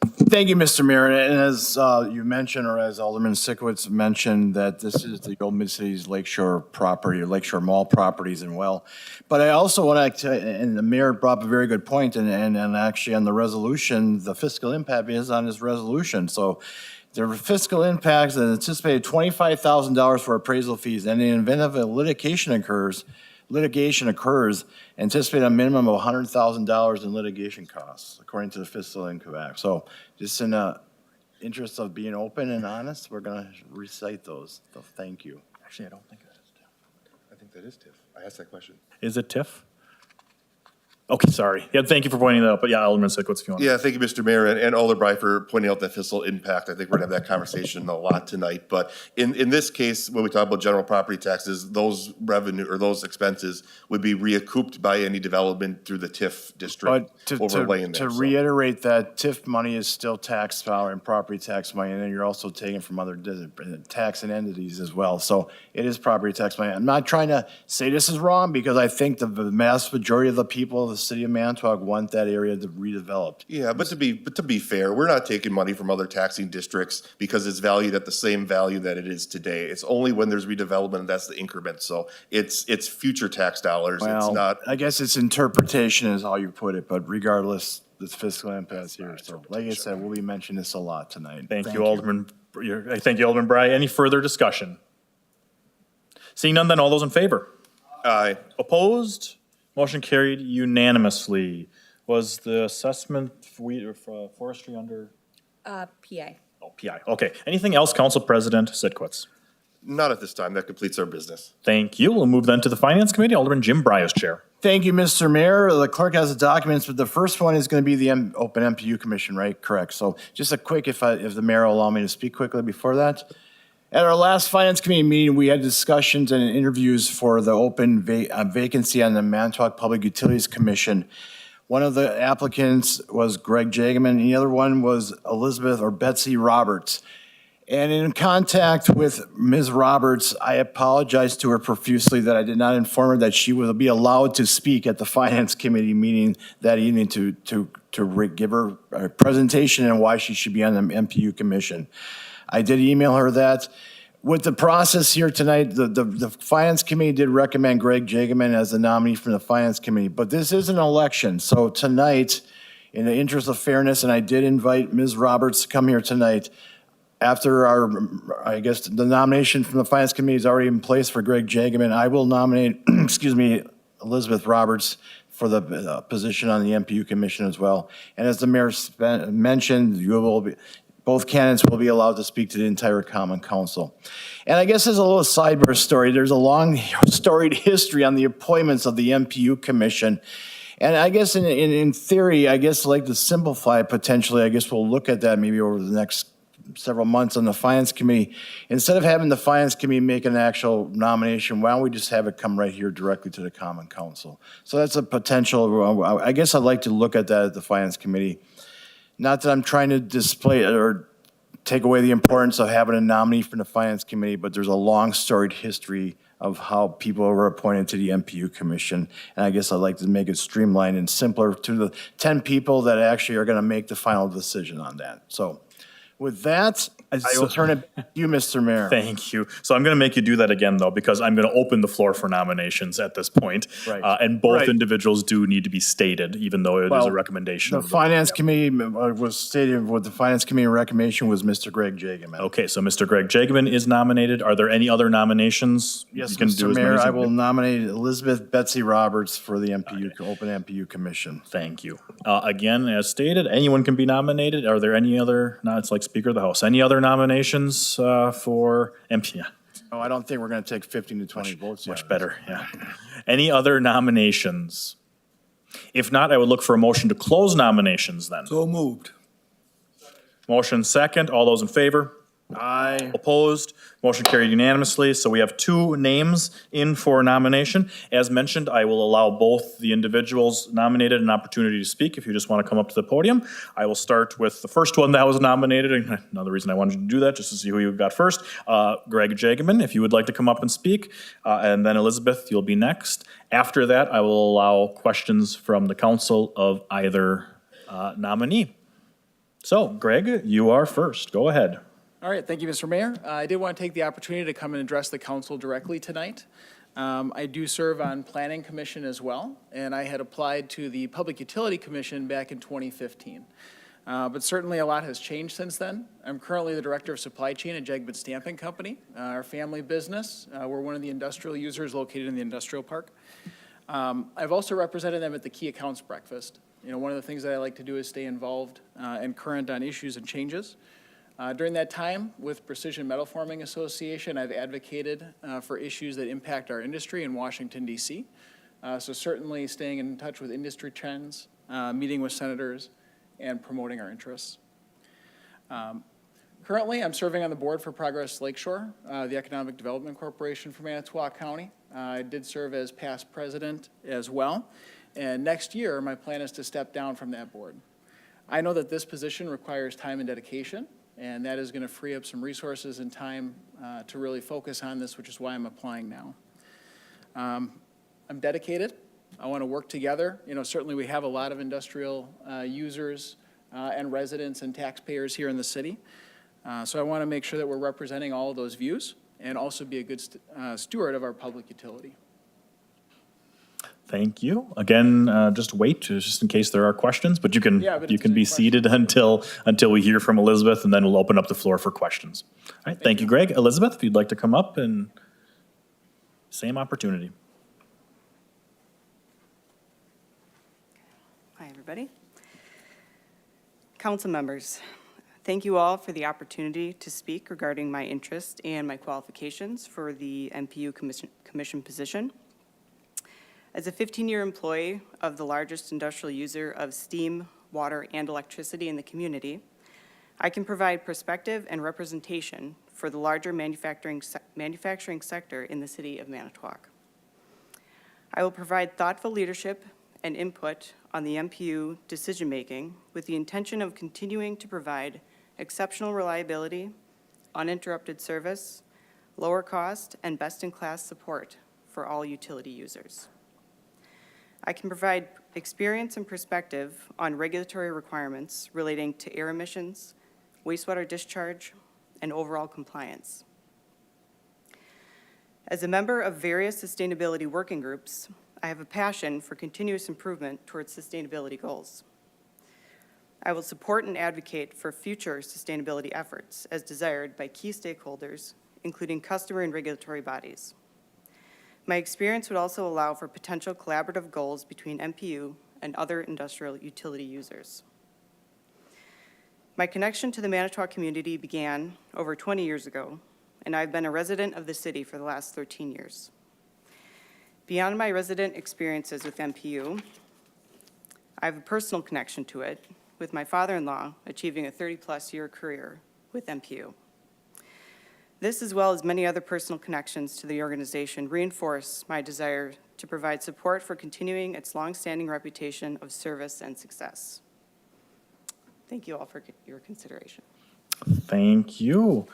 Thank you, Mr. Mayor. And as you mentioned, or as Alderman Sikowitz mentioned, that this is the old Mid-Cities Lakeshore property, or Lakeshore Mall properties and well. But I also want to, and the mayor brought up a very good point, and actually on the resolution, the fiscal impact is on this resolution. So the fiscal impact is anticipated $25,000 for appraisal fees, and in the event of a litigation occurs, anticipate a minimum of $100,000 in litigation costs, according to the Fiscal Income Act. So just in the interest of being open and honest, we're going to recite those. So thank you. Actually, I don't think that is TIF. I think that is TIF. I asked that question. Is it TIF? Okay, sorry. Yeah, thank you for pointing that out. But yeah, Alderman Sikowitz, if you want. Yeah, thank you, Mr. Mayor, and Alder Bry for pointing out that fiscal impact. I think we're gonna have that conversation a lot tonight. But in this case, when we talk about general property taxes, those revenue or those expenses would be recouped by any development through the TIF district But overlaying to there. So. reiterate that TIF money is still tax power and property tax money, and then you're also taking from other taxing entities as well. So it is property tax money. I'm not trying to say this is wrong, because I think the vast majority of the people of the city of Manitowoc want that area to redeveloped. Yeah, but to be fair, we're not taking money from other taxing districts because it's valued at the same value that it is today. It's only when there's redevelopment, that's the increment. So it's future tax dollars. It's Well, not. I guess it's interpretation is how you put it, but regardless, the fiscal impact here. So like I said, we'll be mentioning this a lot tonight. Thank you, Alderman. Thank you, Alderman Bry. Any further discussion? Seeing none, then all those in favor? Aye. Opposed? Motion carried unanimously. Was the assessment forestry under? PI. Oh, PI. Okay. Anything else, Council President Sitkowitz? Not at this time. That completes our business. Thank you. We'll move then to the Finance Committee. Alderman Jim Bry is chair. Thank you, Mr. Mayor. The clerk has the documents, but the first one is going to be the Open MPU Commission, right? Correct. So just a quick, if the mayor will allow me to speak quickly before that. At our last Finance Committee meeting, we had discussions and interviews for the open vacancy on the Manitowoc Public Utilities Commission. One of the applicants was Greg Jagaman, and the other one was Elizabeth or Betsy Roberts. And in contact with Ms. Roberts, I apologized to her profusely that I did not inform her that she will be allowed to speak at the Finance Committee meeting that evening to give her a presentation and why she should be on the MPU Commission. I did email her that. With the process here tonight, the Finance Committee did recommend Greg Jagaman as the nominee from the Finance Committee, but this is an election. So tonight, in the interest of fairness, and I did invite Ms. Roberts to come here tonight, after I guess the nomination from the Finance Committee is already in place for Greg Jagaman, I will nominate, Elizabeth Roberts for the position on the MPU Commission as well. And as the mayor mentioned, both candidates will be allowed to speak to the entire Common Council. And I guess as a little sidebar story, there's a long storied history on the appointments of the MPU Commission. And I guess in theory, I guess like to simplify potentially, I guess we'll look at that maybe over the next several months on the Finance Committee. Instead of having the Finance Committee make an actual nomination, why don't we just have it come right here directly to the Common Council? So that's a potential, I guess I'd like to look at that at the Finance Committee. Not that I'm trying to display or take away the importance of having a nominee from the Finance Committee, but there's a long storied history of how people were appointed to the MPU Commission. And I guess I'd like to make it streamlined and simpler to the 10 people that actually are going to make the final decision on that. So With that, I will turn it to you, Mr. Mayor. Thank you. So I'm going to make you do that again, though, because I'm going to open the floor for nominations at this point. Right. And both Right. individuals do need to be stated, even though it is Well, a recommendation. The of the- Finance Committee was stated, what the Finance Committee recommendation was Mr. Greg Jageman. Okay, so Mr. Greg Jageman is nominated. Are there any other nominations? Yes, You can do Mr. as many Mayor, as I you will can. nominate Elizabeth Betsy Roberts for the MPU, Open MPU Commission. Thank you. Again, as stated, anyone can be nominated. Are there any other, no, it's like Speaker of the House. Any other nominations for MP? Yeah, Oh, I don't think we're going to take 15 to 20 votes. much yet. better, yeah. Any other nominations? If not, I would look for a motion to close nominations then. So moved. Motion second. All those in favor? Aye. Opposed? Motion carried unanimously. So we have 2 names in for nomination. As mentioned, I will allow both the individuals nominated an opportunity to speak if you just want to come up to the podium. I will start with the first one that was nominated. And another reason I wanted you to do that, just to see who you got first. Greg Jageman, if you would like to come up and speak. And then Elizabeth, you'll be next. After that, I will allow questions from the council of either nominee. So, Greg, you are first. Go ahead. All right, thank you, Mr. Mayor. I did want to take the opportunity to come and address the council directly tonight. I do serve on Planning Commission as well, and I had applied to the Public Utility Commission back in 2015. But certainly a lot has changed since then. I'm currently the Director of Supply Chain at Jageman Stamping Company, our family business. We're one of the industrial users located in the industrial park. I've also represented them at the Key Accounts Breakfast. You know, one of the things that I like to do is stay involved and current on issues and changes. During that time, with Precision Metal Forming Association, I've advocated for issues that impact our industry in Washington, D.C. So certainly staying in touch with industry trends, meeting with senators, and promoting our interests. Currently, I'm serving on the board for Progress Lakeshore, the Economic Development Corporation for Manitowoc County. I did serve as past president as well. And next year, my plan is to step down from that board. I know that this position requires time and dedication, and that is going to free up some resources and time to really focus on this, which is why I'm applying now. I'm dedicated. I want to work together. You know, certainly we have a lot of industrial users and residents and taxpayers here in the city. So I want to make sure that we're representing all of those views and also be a good steward of our public utility. Thank you. Again, just wait, just in case there are questions, but you can, Yeah, but you if can be there's any seated until we hear from Elizabeth, and then we'll open up the floor for questions. All right, thank you, Greg. Elizabeth, if you'd like to come up, and same opportunity. Hi, everybody. Council members, thank you all for the opportunity to speak regarding my interest and my qualifications for the MPU commission position. As a 15-year employee of the largest industrial user of steam, water, and electricity in the community, I can provide perspective and representation for the larger manufacturing sector in the city of Manitowoc. I will provide thoughtful leadership and input on the MPU decision-making with the intention of continuing to provide exceptional reliability, uninterrupted service, lower cost, and best-in-class support for all utility users. I can provide experience and perspective on regulatory requirements relating to air emissions, wastewater discharge, and overall compliance. As a member of various sustainability working groups, I have a passion for continuous improvement towards sustainability goals. I will support and advocate for future sustainability efforts as desired by key stakeholders, including customer and regulatory bodies. My experience would also allow for potential collaborative goals between MPU and other industrial utility users. My connection to the Manitowoc community began over 20 years ago, and I've been a resident of the city for the last 13 years. Beyond my resident experiences with MPU, I have a personal connection to it, with my father-in-law achieving a 30-plus year career with MPU. This, as well as many other personal connections to the organization, reinforce my desire to provide support for continuing its longstanding reputation of service and success. Thank you all for your consideration. Thank you.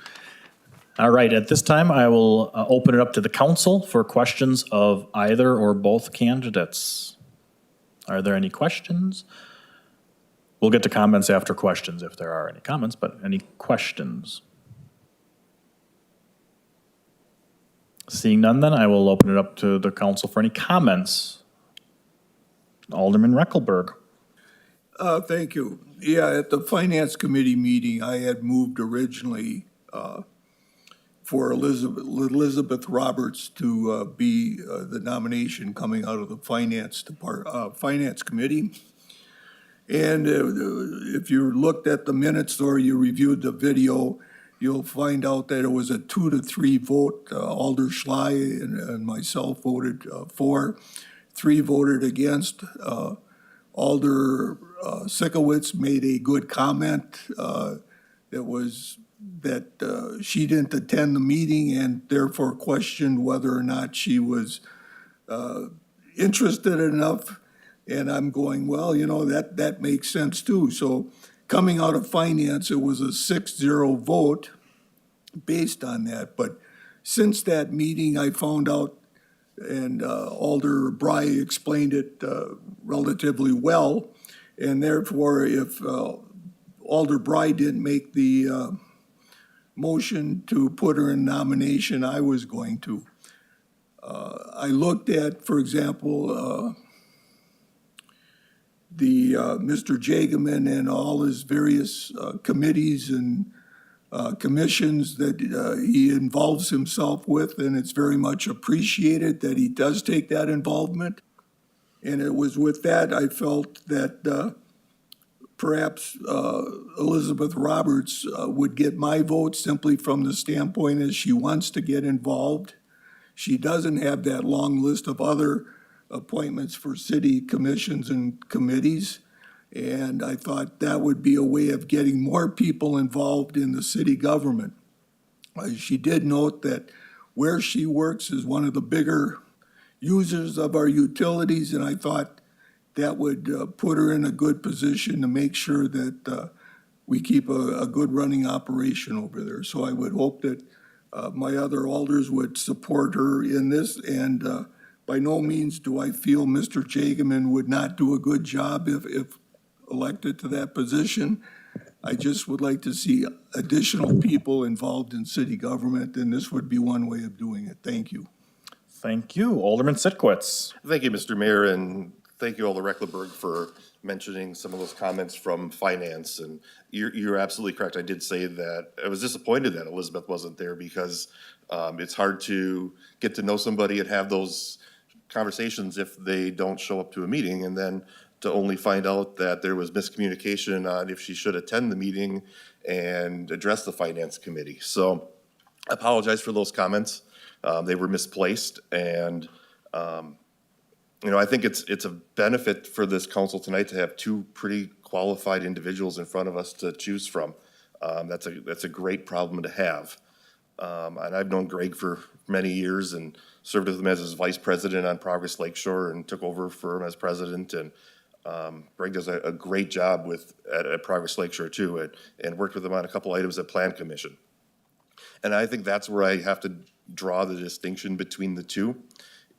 All right, at this time, I will open it up to the council for questions of either or both candidates. Are there any questions? We'll get to comments after questions if there are any comments, but any questions? Seeing none, then I will open it up to the council for any comments. Alderman Reckelberg. Thank you. Yeah, at the Finance Committee meeting, I had moved originally for Elizabeth Roberts to be the nomination coming out of the Finance Committee. And if you looked at the minutes or you reviewed the video, you'll find out that it was a 2-3 vote. Alder Schley and myself voted for. 3 voted against. Alder Sikowitz made a good comment that she didn't attend the meeting and therefore questioned whether or not she was interested enough. And I'm going, well, you know, that makes sense too. So coming out of finance, it was a 6-0 vote based on that. But since that meeting, I found out, and Alder Bry explained it relatively well, and therefore if Alder Bry didn't make the motion to put her in nomination, I was going to. I looked at, for example, Mr. Jageman and all his various committees and commissions that he involves himself with, and it's very much appreciated that he does take that involvement. And it was with that I felt that perhaps Elizabeth Roberts would get my vote simply from the standpoint as she wants to get involved. She doesn't have that long list of other appointments for city commissions and committees. And I thought that would be a way of getting more people involved in the city government. She did note that where she works is one of the bigger users of our utilities, and I thought that would put her in a good position to make sure that we keep a good running operation over there. So I would hope that my other alders would support her in this, and by no means do I feel Mr. Jageman would not do a good job if elected to that position. I just would like to see additional people involved in city government, and this would be one way of doing it. Thank you. Thank you. Alderman Sitkowitz. Thank you, Mr. Mayor, and thank you, Alder Reckelberg, for mentioning some of those comments from finance. And you're absolutely correct. I did say that I was disappointed that Elizabeth wasn't there because it's hard to get to know somebody and have those conversations if they don't show up to a meeting, and then to only find out that there was miscommunication on if she should attend the meeting and address the finance committee. So I apologize for those comments. They were misplaced, and I think it's a benefit for this council tonight to have 2 pretty qualified individuals in front of us to choose from. That's a great problem to have. And I've known Greg for many years and served with him as his vice president on Progress Lakeshore and took over for him as president. And Greg does a great job at Progress Lakeshore too, and worked with him on a couple items at Plan Commission. And I think that's where I have to draw the distinction between the two,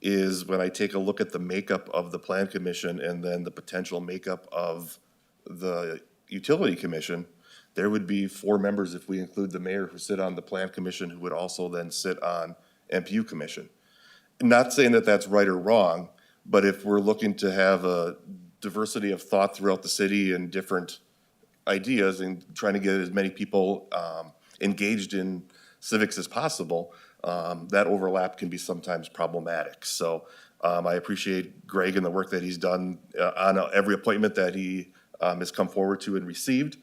is when I take a look at the makeup of the Plan Commission and then the potential makeup of the Utility Commission. There would be 4 members if we include the mayor who sit on the Plan Commission, who would also then sit on MPU Commission. Not saying that that's right or wrong, but if we're looking to have a diversity of thought throughout the city and different ideas and trying to get as many people engaged in civics as possible, that overlap can be sometimes problematic. So I appreciate Greg and the work that he's done on every appointment that he has come forward to and received.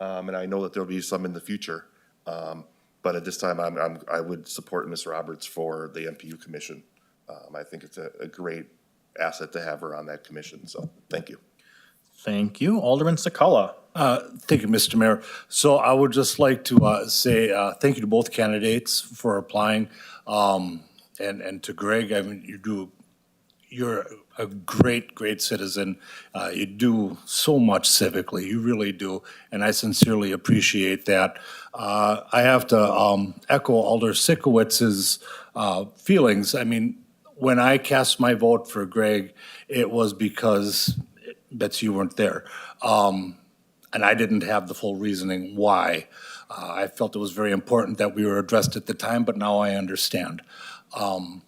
And I know that there'll be some in the future. But at this time, I would support Ms. Roberts for the MPU Commission. I think it's a great asset to have her on that commission. So thank you. Thank you. Alderman Sakala. Thank you, Mr. Mayor. So I would just like to say thank you to both candidates for applying, and to Greg. I mean, you're a great citizen. You do so much civically, you really do, and I sincerely appreciate that. I have to echo Alder Sikowitz's feelings. I mean, when I cast my vote for Greg, it was because Betsy, you weren't there. and I didn't have the full reasoning why. I felt it was very important that we were addressed at the time, but now I understand. And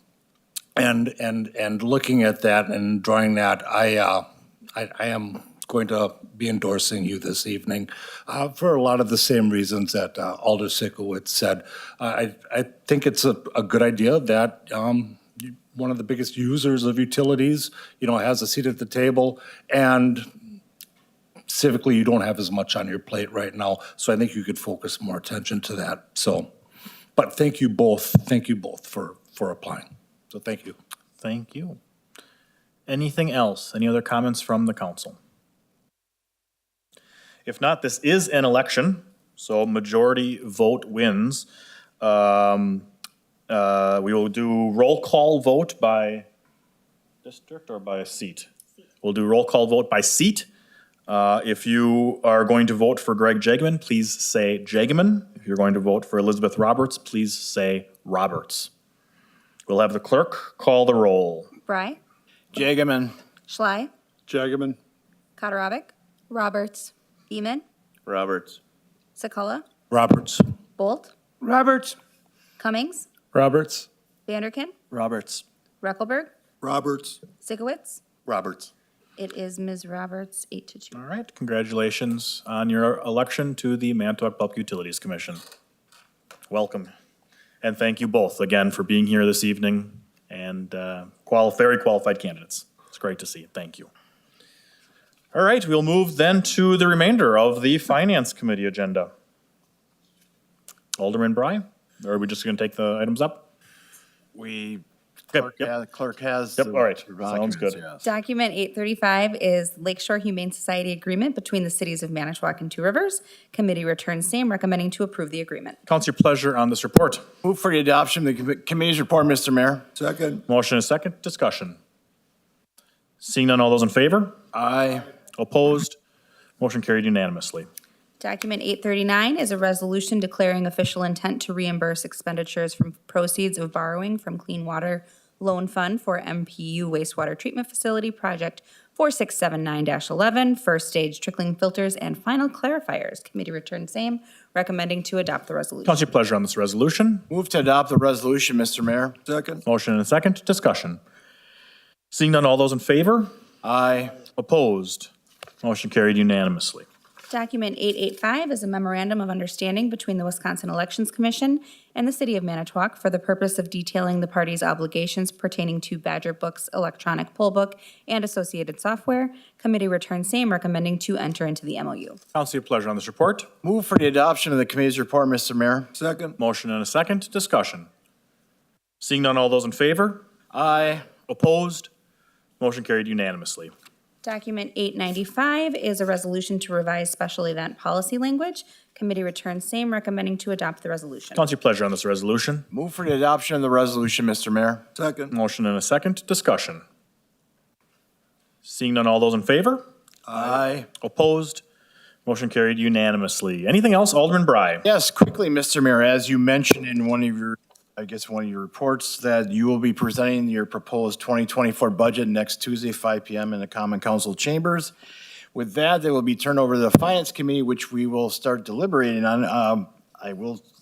looking at that and drawing that, I am going to be endorsing you this evening for a lot of the same reasons that Alder Sikowitz said. I think it's a good idea that one of the biggest users of utilities, has a seat at the table, and civically, you don't have as much on your plate right now, so I think you could focus more attention to that. So, but thank you both for applying. So thank you. Thank you. Anything else? Any other comments from the council? If not, this is an election, so majority vote wins. We will do roll call vote by district or by seat? We'll do roll call vote by seat. If you are going to vote for Greg Jageman, please say Jageman. If you're going to vote for Elizabeth Roberts, please say Roberts. We'll have the clerk call the roll. Bry, Jageman. Schley, Jageman. Katarabik, Roberts, Beeman, Roberts. Sakala, Roberts. Bolt, Roberts. Cummings, Roberts. Vanderkin, Roberts. Reckelberg, Roberts. Sikowitz. Roberts. It is Ms. Roberts, 8-2. All right, congratulations on your election to the Manitowoc Public Utilities Commission. Welcome. And thank you both again for being here this evening and very qualified candidates. It's great to see. Thank you. All right, we'll move then to the remainder of the Finance Committee agenda. Alderman Bry, or are we just going to take the items up? The clerk has. Yep, the all right. documents, Sounds good. yes. Document 835 is Lakeshore Humane Society Agreement between the cities of Manitowoc and Two Rivers. Committee returns same, recommending to approve the agreement. Council, your pleasure on this report. Move for the adoption of the committee's report, Mr. Mayor. Second. Motion and second, discussion. Seeing none, all those in favor? Aye. Opposed? Motion carried unanimously. Document 839 is a resolution declaring official intent to reimburse expenditures from proceeds of borrowing from Clean Water Loan Fund for MPU Wastewater Treatment Facility Project 4679-11, first stage trickling filters and final clarifiers. Committee returned same, recommending to adopt the resolution. Council, your pleasure on this resolution. Move to adopt the resolution, Mr. Mayor. Second. Motion and a second, discussion. Seeing none, all those in favor? Aye. Opposed? Motion carried unanimously. Document 885 is a memorandum of understanding between the Wisconsin Elections Commission and the City of Manitowoc for the purpose of detailing the parties' obligations pertaining to Badger Book's electronic poll book and associated software. Committee returns same, recommending to enter into the MOU. Council, your pleasure on this report. Move for the adoption of the committee's report, Mr. Mayor. Second. Motion and a second, discussion. Seeing none, all those in favor? Aye. Opposed? Motion carried unanimously. Document 895 is a resolution to revise special event policy language. Committee returns same, recommending to adopt the resolution. Council, your pleasure on this resolution. Move for the adoption of the resolution, Mr. Mayor. Second. Motion and a second, discussion. Seeing none, all those in favor? Aye. Opposed? Motion carried unanimously. Anything else, Alderman Bry? Yes, quickly, Mr. Mayor, as you mentioned in one of your reports, that you will be presenting your proposed 2024 budget next Tuesday, 5 p.m. in the Common Council chambers. With that, they will be turned over to the Finance Committee, which we will start deliberating on.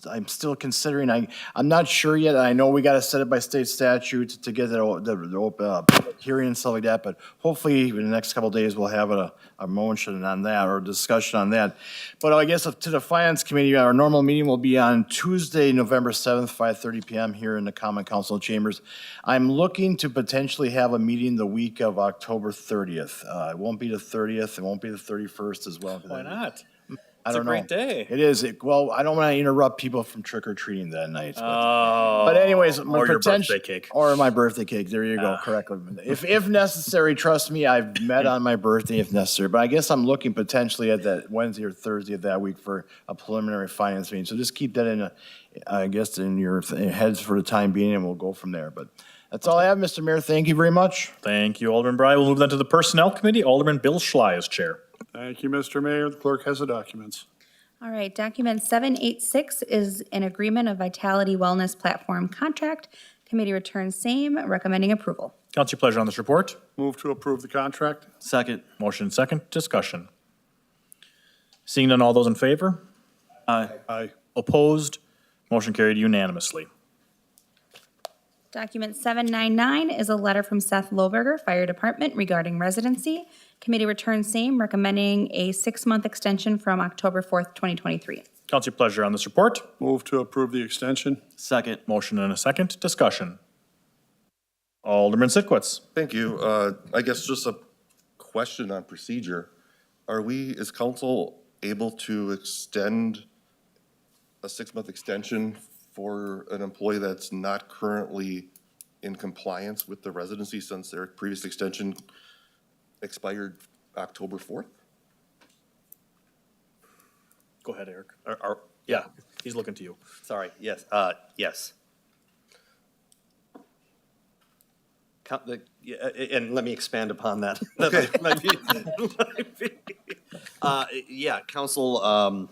I'm still considering, I'm not sure yet. I know we got to set it by state statute to get the hearing and stuff like that, but hopefully in the next couple of days, we'll have a motion on that or a discussion on that. But I guess to the Finance Committee, our normal meeting will be on Tuesday, November 7th, 5:30 p.m. here in the Common Council chambers. I'm looking to potentially have a meeting the week of October 30th. It won't be the 30th. It won't be the 31st as well. Why not? I It's a don't know. great day. It is. Well, I don't want to interrupt people from trick or treating that night. Oh. But anyways, or your birthday cake. or my birthday cake. There you go. Correctly. If necessary, trust me, I've met on my birthday if necessary. But I guess I'm looking potentially at that Wednesday or Thursday of that week for a preliminary finance meeting. So just keep that in your heads for the time being, and we'll go from there. But that's all I have, Mr. Mayor. Thank you very much. Thank you, Alderman Bry. We'll move then to the Personnel Committee. Alderman Bill Schley is chair. Thank you, Mr. Mayor. The clerk has the documents. All right, document 786 is an agreement of Vitality Wellness Platform contract. Committee returns same, recommending approval. Council, your pleasure on this report. Move to approve the contract. Second. Motion second, discussion. Seeing none, all those in favor? Aye. Aye. Opposed? Motion carried unanimously. Document 799 is a letter from Seth Loberger, Fire Department, regarding residency. Committee returns same, recommending a 6-month extension from October 4th, 2023. Council, your pleasure on this report. Move to approve the extension. Second. Motion and a second. Discussion. Alderman Sitkowitz. Thank you. I guess just a question on procedure. Is council able to extend a 6-month extension for an employee that's not currently in compliance with the residency since their previous extension expired October 4th? Go ahead, Eric. Yeah, he's looking to you. Sorry, yes, yes. And let me expand upon that. Yeah, council,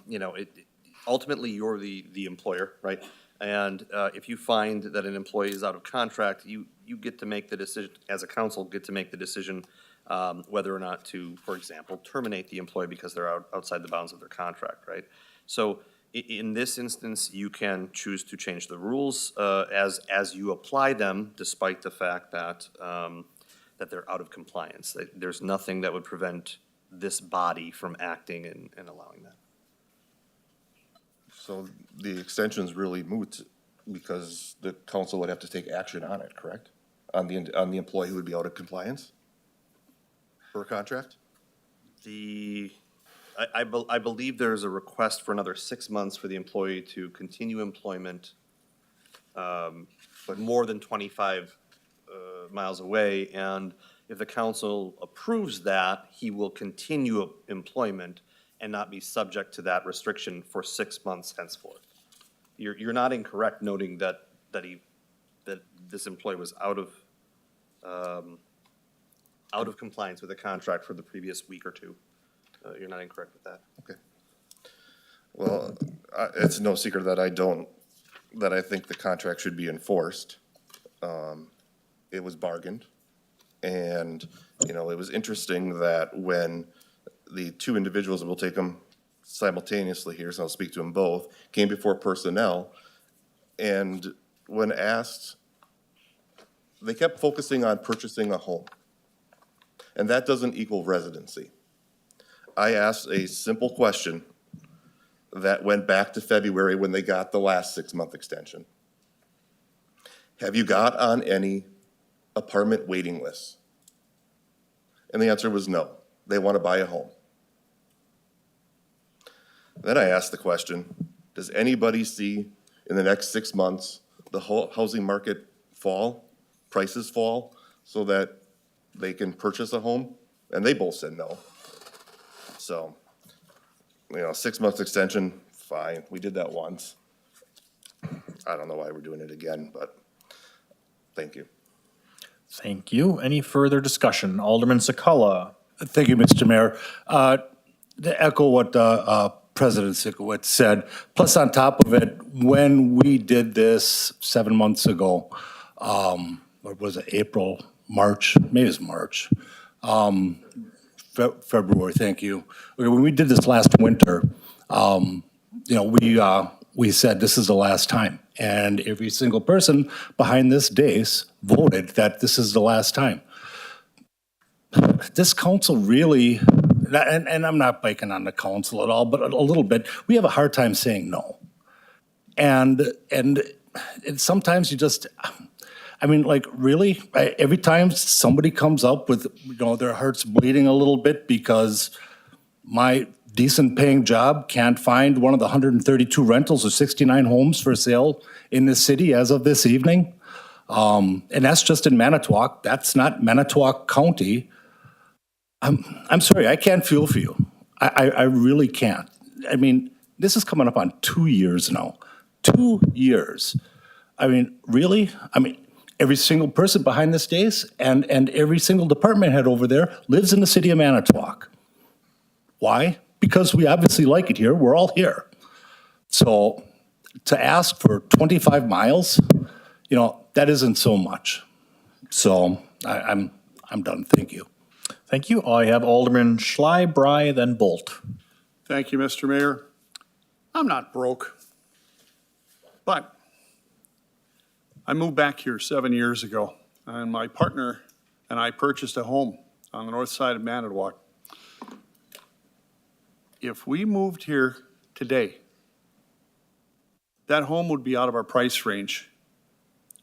ultimately, you're the employer, right? And if you find that an employee is out of contract, you get to make the decision, as a council, get to make the decision whether or not to, for example, terminate the employee because they're outside the bounds of their contract, right? So in this instance, you can choose to change the rules as you apply them, despite the fact that that they're out of compliance. There's nothing that would prevent this body from acting and allowing that. So the extension's really moot because the council would have to take action on it, correct? On the employee who would be out of compliance for a contract? I believe there's a request for another 6 months for the employee to continue employment, but more than 25 miles away. And if the council approves that, he will continue employment and not be subject to that restriction for 6 months henceforth. You're not incorrect noting that this employee was out of compliance with the contract for the previous week or two. You're not incorrect with that. Okay. Well, it's no secret that I think the contract should be enforced. It was bargained. And, it was interesting that when the two individuals, and we'll take them simultaneously here, so I'll speak to them both, came before personnel, and when asked, they kept focusing on purchasing a home. And that doesn't equal residency. I asked a simple question that went back to February when they got the last 6-month extension. Have you got on any apartment waiting lists? And the answer was no. They want to buy a home. Then I asked the question, does anybody see in the next 6 months the whole housing market fall, prices fall, so that they can purchase a home? And they both said no. So, 6 months extension, fine. We did that once. I don't know why we're doing it again, but thank you. Thank you. Any further discussion? Alderman Sakala. Thank you, Mr. Mayor. To echo what President Sikowitz said, plus on top of it, when we did this 7 months ago, what was it, April, March, maybe it was March, February, thank you. When we did this last winter, we said this is the last time. And every single person behind this dais voted that this is the last time. This council really, and I'm not biking on the council at all, but a little bit, we have a hard time saying no. And sometimes you just, really, every time somebody comes up with, their heart's bleeding a little bit because my decent paying job can't find one of the 132 rentals or 69 homes for sale in this city as of this evening. And that's just in Manitowoc. That's not Manitowoc County. I'm sorry, I can't feel for you. I really can't. This is coming up on 2 years now. 2 years. Really? Every single person behind this dais and every single department head over there lives in the city of Manitowoc. Why? Because we obviously like it here. We're all here. So to ask for 25 miles, that isn't so much. So I'm done. Thank you. Thank you. I have Alderman Schley, Bry, then Bolt. Thank you, Mr. Mayor. I'm not broke, but I moved back here 7 years ago, and my partner and I purchased a home on the north side of Manitowoc. If we moved here today, that home would be out of our price range.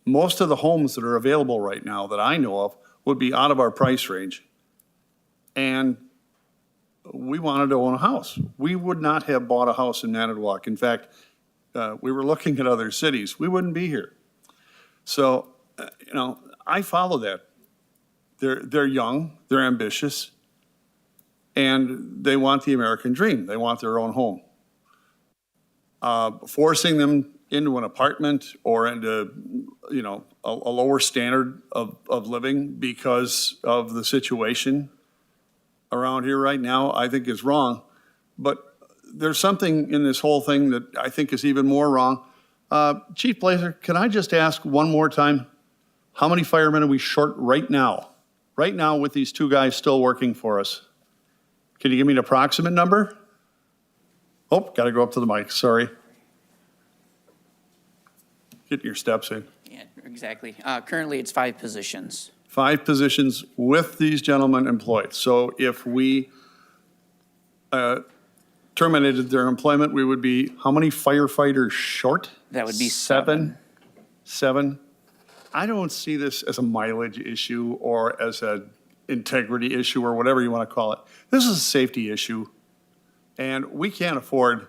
Most of the homes that are available right now that I know of would be out of our price range. And we wanted to own a house. We would not have bought a house in Manitowoc. In fact, we were looking at other cities. We wouldn't be here. So, I follow that. They're young, they're ambitious, and they want the American dream. They want their own home. Forcing them into an apartment or into, a lower standard of living because of the situation around here right now, I think is wrong. But there's something in this whole thing that I think is even more wrong. Chief Blazer, can I just ask one more time, how many firemen are we short right now? Right now with these two guys still working for us? Can you give me an approximate number? Oh, got to go up to the mic, sorry. Get your steps in. Yeah, exactly. Currently, it's 5 positions. 5 positions with these gentlemen employed. So if we terminated their employment, we would be how many firefighters short? That would be 7. 7. I don't see this as a mileage issue or as an integrity issue or whatever you want to call it. This is a safety issue. And we can't afford,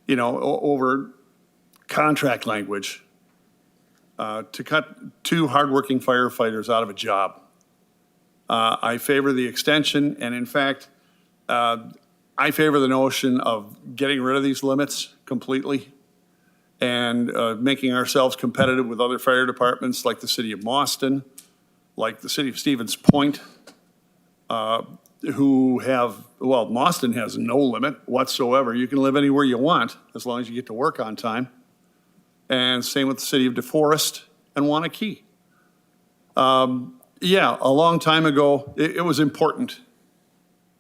over contract language, to cut 2 hardworking firefighters out of a job. I favor the extension, and in fact, I favor the notion of getting rid of these limits completely and making ourselves competitive with other fire departments like the city of Boston, like the city of Stevens Point, who have, Boston has no limit whatsoever. You can live anywhere you want as long as you get to work on time. And same with the city of DeForest and Wanakee. A long time ago, it was important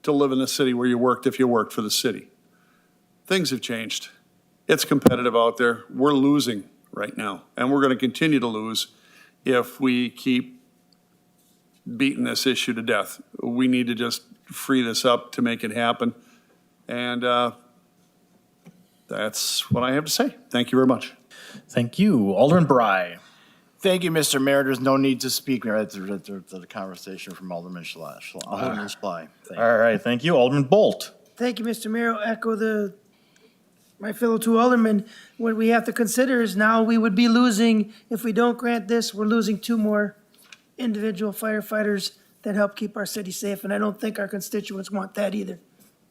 to live in the city where you worked if you worked for the city. Things have changed. It's competitive out there. We're losing right now, and we're going to continue to lose if we keep beating this issue to death. We need to just free this up to make it happen. And that's what I have to say. Thank you very much. Thank you. Alderman Bry. Thank you, Mr. Mayor. There's no need to speak. Right, the conversation from Alderman Schley. Alderman Schley. All right, thank you. Alderman Bolt. Thank you, Mr. Mayor. I'll echo my fellow 2 aldermen. What we have to consider is now we would be losing, if we don't grant this, we're losing 2 more individual firefighters that help keep our city safe, and I don't think our constituents want that either.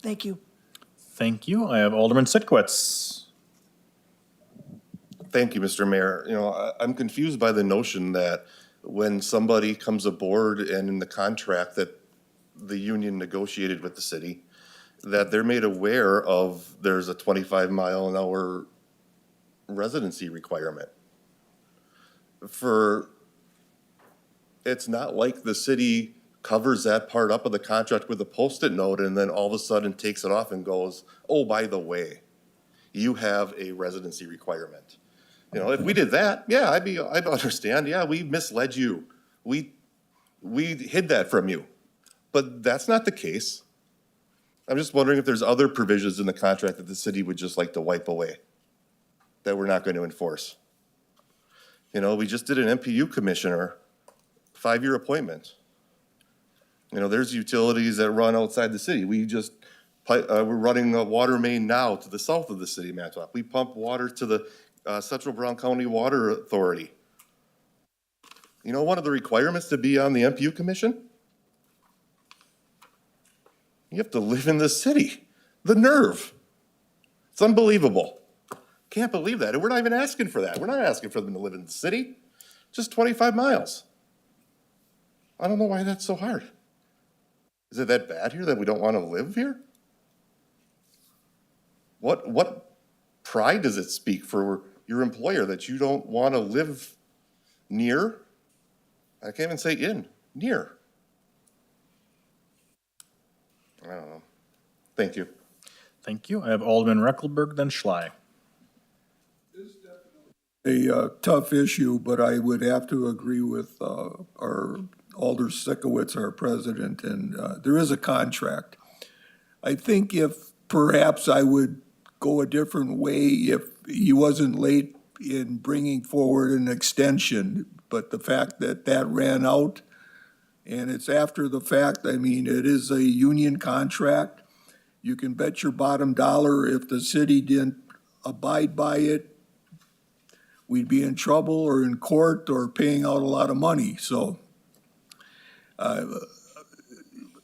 Thank you. Thank you. I have Alderman Sitkowitz. Thank you, Mr. Mayor. I'm confused by the notion that when somebody comes aboard and in the contract that the union negotiated with the city, that they're made aware of there's a 25-mile-an-hour residency requirement. It's not like the city covers that part up of the contract with a Post-it note and then all of a sudden takes it off and goes, oh, by the way, you have a residency requirement. If we did that, yeah, I'd understand. Yeah, we misled you. We hid that from you. But that's not the case. I'm just wondering if there's other provisions in the contract that the city would just like to wipe away that we're not going to enforce. We just did an MPU commissioner, 5-year appointment. There's utilities that run outside the city. We're running a water main now to the south of the city of Manitowoc. We pump water to the Central Brown County Water Authority. One of the requirements to be on the MPU commission? You have to live in the city. The nerve. It's unbelievable. Can't believe that. And we're not even asking for that. We're not asking for them to live in the city. Just 25 miles. I don't know why that's so hard. Is it that bad here that we don't want to live here? What pride does it speak for your employer that you don't want to live near? I can't even say in, near. I don't know. Thank you. Thank you. I have Alderman Reckelberg, then Schley. A tough issue, but I would have to agree with our Alder Sikowitz, our president, and there is a contract. I think if perhaps I would go a different way if he wasn't late in bringing forward an extension, but the fact that that ran out and it's after the fact, I mean, it is a union contract. You can bet your bottom dollar if the city didn't abide by it, we'd be in trouble or in court or paying out a lot of money. So,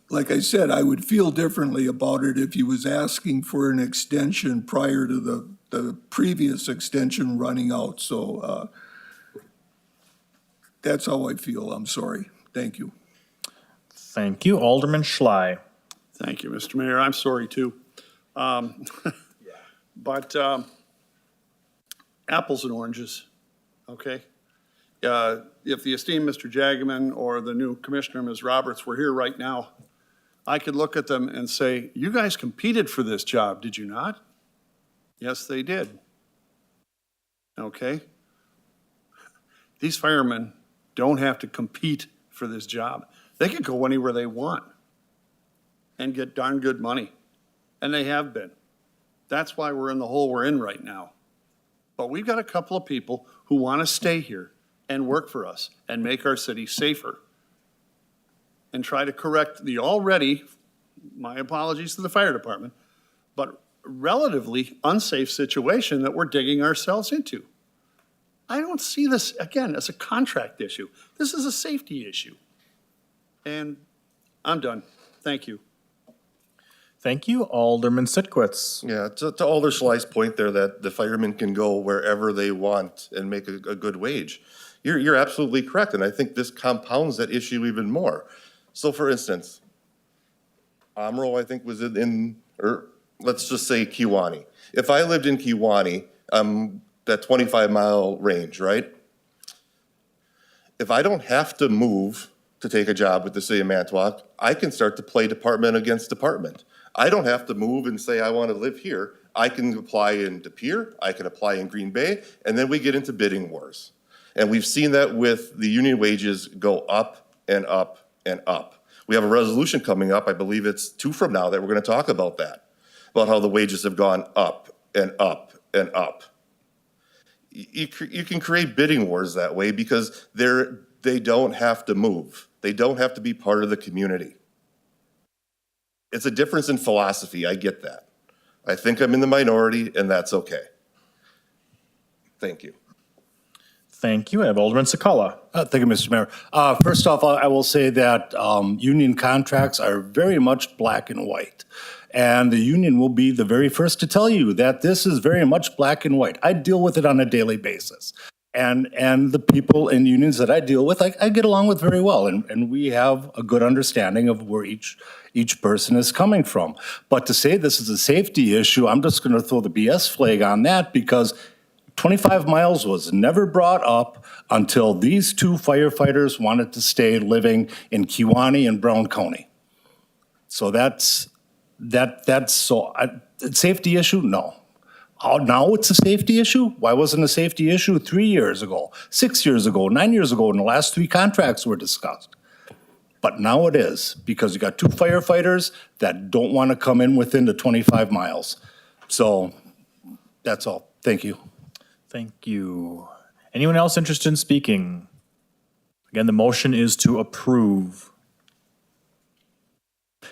like I said, I would feel differently about it if he was asking for an extension prior to the previous extension running out. So that's how I feel. I'm sorry. Thank you. Thank you. Alderman Schley. Thank you, Mr. Mayor. I'm sorry, too. But apples and oranges, okay? If the esteemed Mr. Jagaman or the new Commissioner, Ms. Roberts, were here right now, I could look at them and say, you guys competed for this job, did you not? Yes, they did. Okay? These firemen don't have to compete for this job. They can go anywhere they want and get darn good money. And they have been. That's why we're in the hole we're in right now. But we've got a couple of people who want to stay here and work for us and make our city safer and try to correct the already, my apologies to the fire department, but relatively unsafe situation that we're digging ourselves into. I don't see this, again, as a contract issue. This is a safety issue. And I'm done. Thank you. Thank you. Alderman Sitkowitz. Yeah, to Alder Schley's point there that the firemen can go wherever they want and make a good wage. You're absolutely correct, and I think this compounds that issue even more. So for instance, Amro, I think, was or let's just say Kewanee. If I lived in Kewanee, that 25-mile range, right? If I don't have to move to take a job with the city of Manitowoc, I can start to play department against department. I don't have to move and say I want to live here. I can apply in De Pere, I can apply in Green Bay, and then we get into bidding wars. And we've seen that with the union wages go up and up and up. We have a resolution coming up, I believe it's 2 from now, that we're going to talk about that, about how the wages have gone up and up and up. You can create bidding wars that way because they don't have to move. They don't have to be part of the community. It's a difference in philosophy, I get that. I think I'm in the minority, and that's okay. Thank you. Thank you. I have Alderman Sakala. Thank you, Mr. Mayor. First off, I will say that union contracts are very much black and white. And the union will be the very first to tell you that this is very much black and white. I deal with it on a daily basis. And the people in unions that I deal with, I get along with very well. And we have a good understanding of where each person is coming from. But to say this is a safety issue, I'm just going to throw the BS flag on that because 25 miles was never brought up until these 2 firefighters wanted to stay living in Kewanee and Brown County. So that's safety issue? No. Now it's a safety issue? Why wasn't it a safety issue 3 years ago, 6 years ago, 9 years ago, when the last 3 contracts were discussed? But now it is, because you got 2 firefighters that don't want to come in within the 25 miles. So that's all. Thank you. Thank you. Anyone else interested in speaking? Again, the motion is to approve.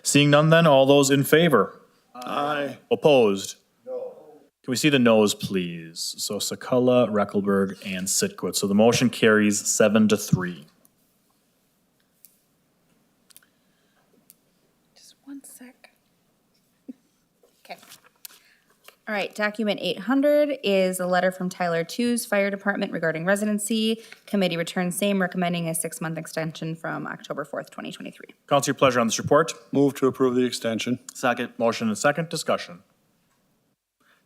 Seeing none then, all those in favor? Aye. Opposed? Can we see the noes, please? So Sakala, Reckelberg, and Sitkowitz. So the motion carries 7-3. Just one sec. Okay. All right, document 800 is a letter from Tyler Tews Fire Department regarding residency. Committee returns same, recommending a 6-month extension from October 4th, 2023. Council, your pleasure on this report. Move to approve the extension. Second. Motion and second. Discussion.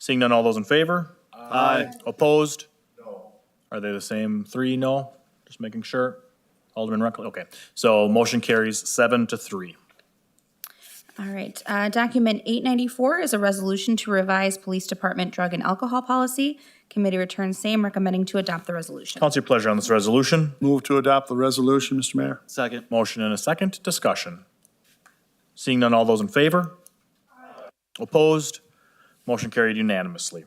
Seeing none, all those in favor? Aye. Opposed? No. Are they the same 3 no? Just making sure. Alderman Reckel, okay. So motion carries 7-3. All right, document 894 is a resolution to revise Police Department drug and alcohol policy. Committee returns same, recommending to adopt the resolution. Council, your pleasure on this resolution. Move to adopt the resolution, Mr. Mayor. Second. Motion and a second. Discussion. Seeing none, all those in favor? Opposed? Motion carried unanimously.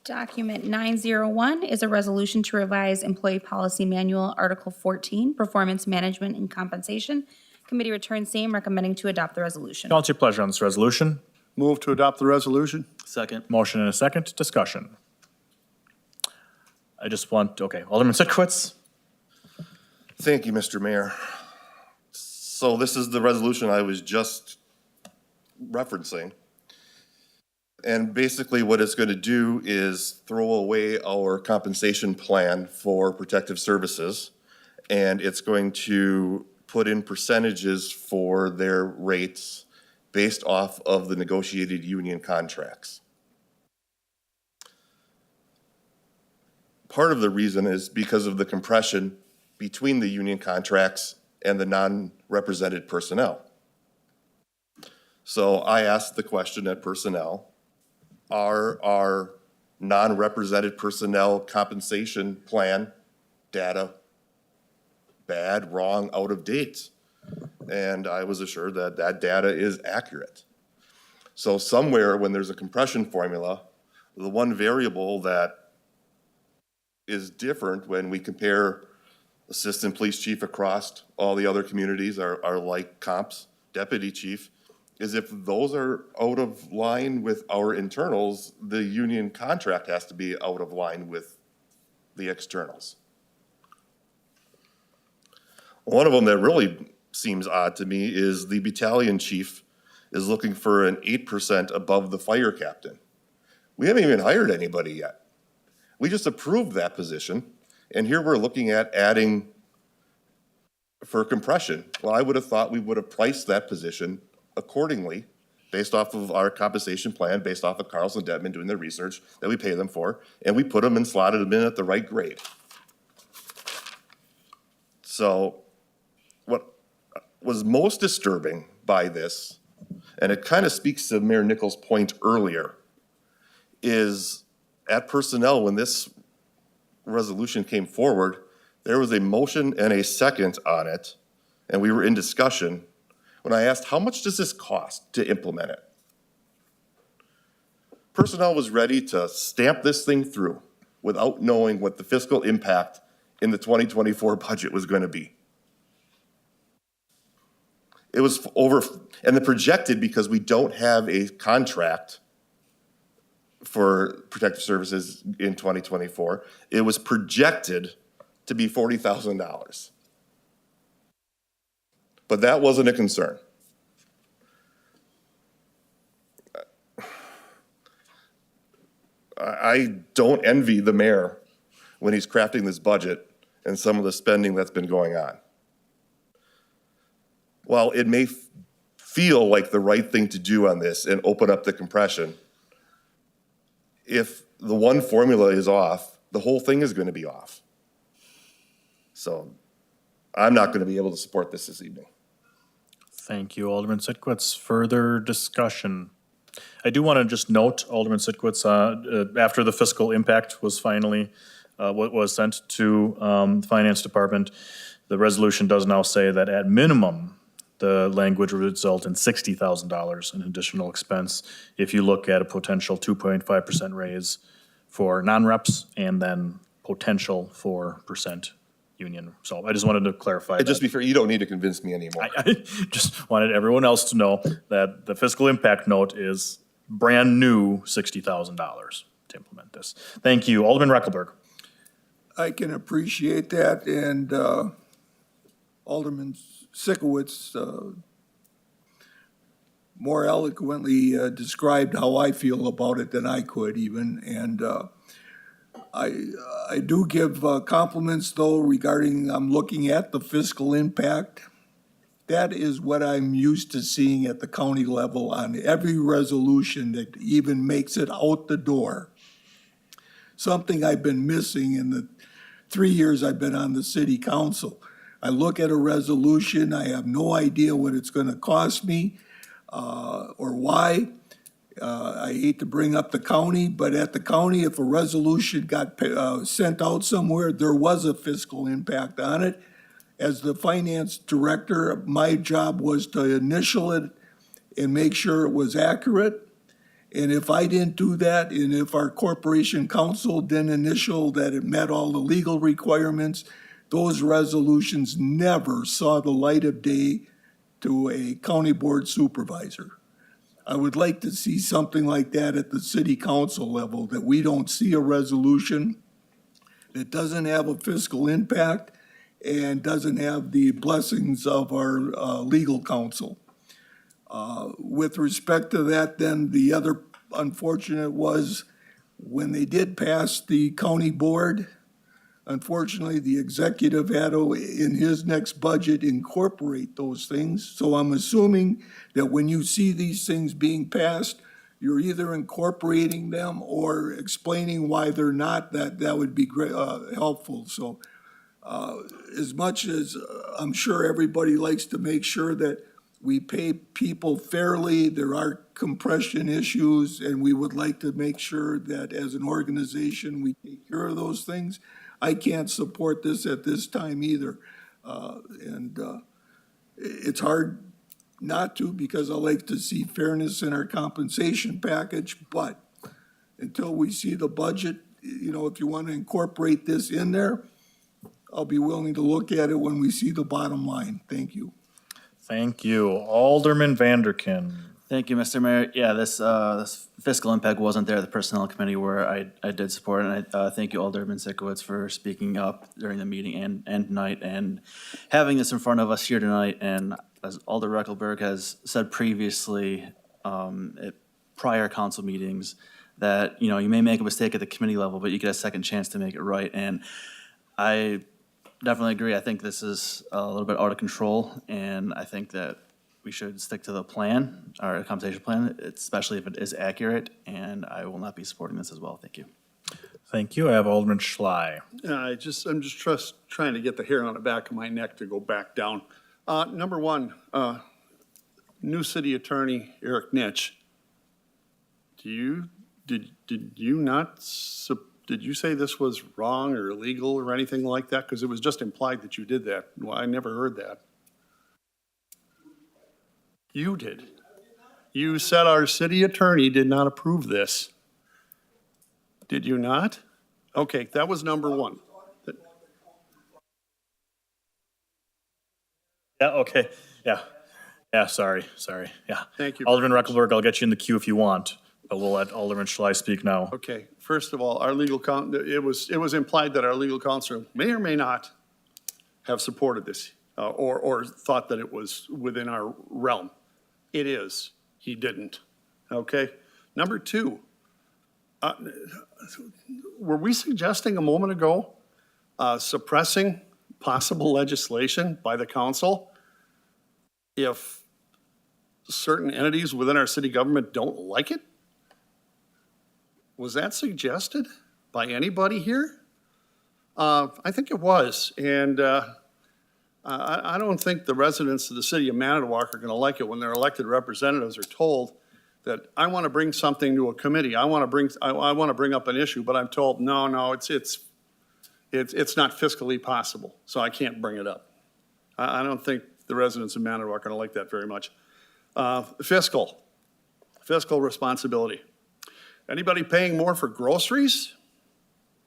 Document 901 is a resolution to revise Employee Policy Manual, Article 14, Performance Management and Compensation. Committee returns same, recommending to adopt the resolution. Council, your pleasure on this resolution. Move to adopt the resolution. Second. Motion and a second. Discussion. Alderman Sitkowitz. Thank you, Mr. Mayor. So this is the resolution I was just referencing. And basically what it's going to do is throw away our compensation plan for protective services. And it's going to put in percentages for their rates based off of the negotiated union contracts. Part of the reason is because of the compression between the union contracts and the non-represented personnel. So I asked the question at personnel, are our non-represented personnel compensation plan data bad, wrong, out of date? And I was assured that that data is accurate. So somewhere when there's a compression formula, the one variable that is different when we compare assistant police chief across all the other communities are like comps, deputy chief, is if those are out of line with our internals, the union contract has to be out of line with the externals. One of them that really seems odd to me is the battalion chief is looking for an 8% above the fire captain. We haven't even hired anybody yet. We just approved that position, and here we're looking at adding for compression. Well, I would have thought we would have priced that position accordingly, based off of our compensation plan, based off of Carlson Detman doing the research that we pay them for, and we put them and slotted them in at the right grade. So what was most disturbing by this, and it kind of speaks to Mayor Nichols' point earlier, is at personnel, when this resolution came forward, there was a motion and a second on it, and we were in discussion when I asked, how much does this cost to implement it? Personnel was ready to stamp this thing through without knowing what the fiscal impact in the 2024 budget was going to be. It was over, and the projected, because we don't have a contract for protective services in 2024, it was projected to be $40,000. But that wasn't a concern. I don't envy the mayor when he's crafting this budget and some of the spending that's been going on. While it may feel like the right thing to do on this and open up the compression, if the one formula is off, the whole thing is going to be off. So I'm not going to be able to support this evening. Thank you, Alderman Sitkowitz. Further discussion? I do want to just note, Alderman Sitkowitz, after the fiscal impact was finally, what was sent to the Finance Department, the resolution does now say that at minimum, the language would result in $60,000 in additional expense if you look at a potential 2.5% raise for non-reps and then potential 4% union. So I just wanted to clarify that. Just be fair, you don't need to convince me anymore. I just wanted everyone else to know that the fiscal impact note is brand new $60,000 to implement this. Thank you. Alderman Reckelberg. I can appreciate that, and Alderman Sitkowitz more eloquently described how I feel about it than I could even, and I do give compliments, though, regarding, I'm looking at the fiscal impact. That is what I'm used to seeing at the county level on every resolution that even makes it out the door. Something I've been missing in the 3 years I've been on the city council. I look at a resolution, I have no idea what it's gonna cost me, or why. I hate to bring up the county, but at the county, if a resolution got sent out somewhere, there was a fiscal impact on it. As the finance director, my job was to initial it and make sure it was accurate. And if I didn't do that, and if our corporation counsel didn't initial that it met all the legal requirements, those resolutions never saw the light of day to a county board supervisor. I would like to see something like that at the city council level, that we don't see a resolution that doesn't have a fiscal impact and doesn't have the blessings of our legal counsel. With respect to that, then the other unfortunate was when they did pass the county board, unfortunately, the executive had to, in his next budget, incorporate those things. So I'm assuming that when you see these things being passed, you're either incorporating them or explaining why they're not. That would be great, helpful. So as much as I'm sure everybody likes to make sure that we pay people fairly, there are compression issues, and we would like to make sure that as an organization, we take care of those things. I can't support this at this time either. It's hard not to, because I like to see fairness in our compensation package, but until we see the budget, you know, if you want to incorporate this in there, I'll be willing to look at it when we see the bottom line. Thank you. Thank you. Alderman Vanderkin. Thank you, Mr. Mayor. Yeah, this fiscal impact wasn't there at the Personnel Committee where I did support it. And I thank you, Alderman Sikowitz, for speaking up during the meeting and tonight and having this in front of us here tonight. And as Alder Reckelberg has said previously at prior council meetings, that, you know, you may make a mistake at the committee level, but you get a second chance to make it right. And I definitely agree. I think this is a little bit out of control, and I think that we should stick to the plan, our compensation plan, especially if it is accurate, and I will not be supporting this as well. Thank you. Thank you. I have Alderman Schley. I'm just trying to get the hair on the back of my neck to go back down. Number one, new city attorney Eric Nitsch. Did you say this was wrong or illegal or anything like that? Because it was just implied that you did that. Well, I never heard that. You did. You said our city attorney did not approve this. Did you not? Okay, that was number one. Yeah, okay, yeah. Yeah, sorry, yeah. Thank you. Alderman Reckelberg, I'll get you in the queue if you want, but we'll let Alderman Schley speak now. Okay, first of all, our legal it was implied that our legal counsel may or may not have supported this or thought that it was within our realm. It is. He didn't. Okay? Number two, were we suggesting a moment ago suppressing possible legislation by the council if certain entities within our city government don't like it? Was that suggested by anybody here? I think it was, and I don't think the residents of the city of Manitowoc are going to like it when their elected representatives are told that I want to bring something to a committee, I want to bring up an issue, but I'm told no, it's not fiscally possible, so I can't bring it up. I don't think the residents of Manitowoc are going to like that very much. Fiscal responsibility. Anybody paying more for groceries?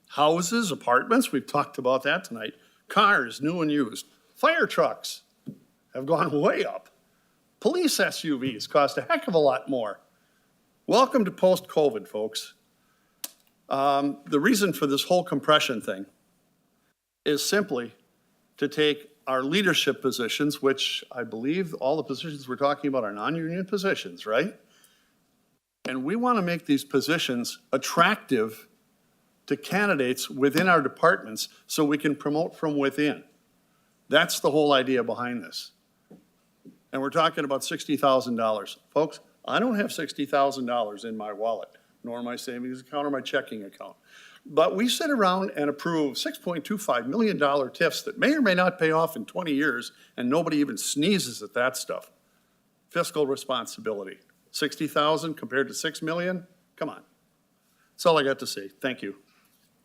Houses, apartments, we've talked about that tonight. Cars, new and used. Fire trucks have gone way up. Police SUVs cost a heck of a lot more. Welcome to post-COVID, folks. The reason for this whole compression thing is simply to take our leadership positions, which I believe all the positions we're talking about are non-union positions, right? And we want to make these positions attractive to candidates within our departments so we can promote from within. That's the whole idea behind this. And we're talking about $60,000. Folks, I don't have $60,000 in my wallet. nor my savings account or my checking account. But we sit around and approve $6.25 million TIFs that may or may not pay off in 20 years, and nobody even sneezes at that stuff. Fiscal responsibility, 60,000 compared to 6 million? Come on. That's all I got to say. Thank you.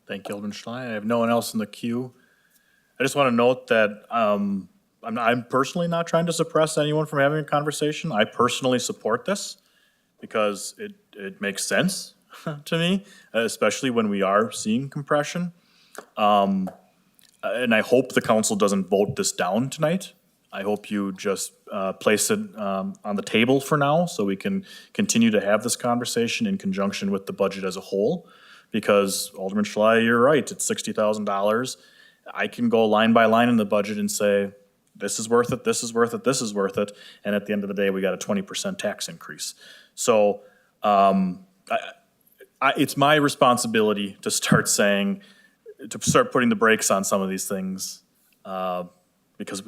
Thank you, Alderman Schlein. I have no one else in the queue. I just want to note that I'm personally not trying to suppress anyone from having a conversation. I personally support this because it makes sense to me, especially when we are seeing compression. And I hope the council doesn't vote this down tonight. I hope you just place it on the table for now so we can continue to have this conversation in conjunction with the budget as a whole. Because Alderman Schley, you're right, it's $60,000. I can go line by line in the budget and say, this is worth it, this is worth it, this is worth it. And at the end of the day, we got a 20% tax increase. So it's my responsibility to start saying, to start putting the brakes on some of these things because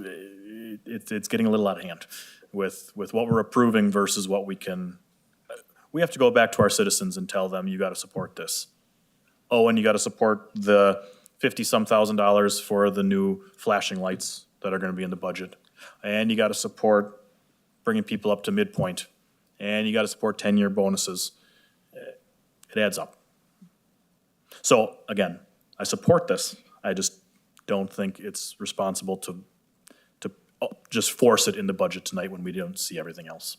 it's getting a little out of hand with what we're approving versus what we have to go back to our citizens and tell them, you got to support this. Oh, and you got to support the $50-some thousand for the new flashing lights that are going to be in the budget. And you got to support bringing people up to midpoint. And you got to support 10-year bonuses. It adds up. So again, I support this. I just don't think it's responsible to just force it in the budget tonight when we don't see everything else.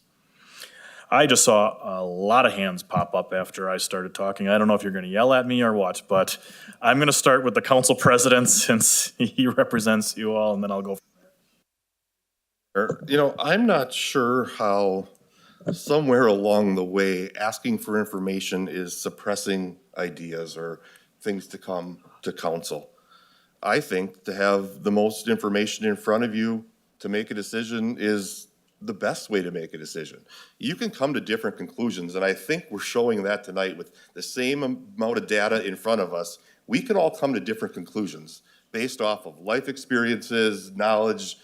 I just saw a lot of hands pop up after I started talking. I don't know if you're going to yell at me or what, but I'm going to start with the council president since he represents you all, and then I'll go. You know, I'm not sure how somewhere along the way, asking for information is suppressing ideas or things to come to council. I think to have the most information in front of you to make a decision is the best way to make a decision. You can come to different conclusions, and I think we're showing that tonight with the same amount of data in front of us. We can all come to different conclusions based off of life experiences, knowledge,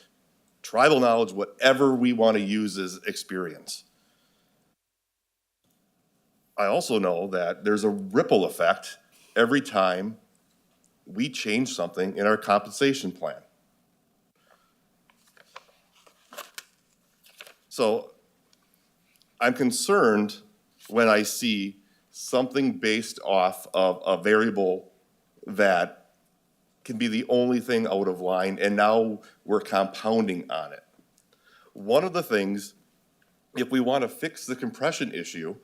tribal knowledge, whatever we want to use as experience. I also know that there's a ripple effect every time we change something in our compensation plan. So I'm concerned when I see something based off of a variable that can be the only thing out of line, and now we're compounding on it. One of the things, if we want to fix the compression issue,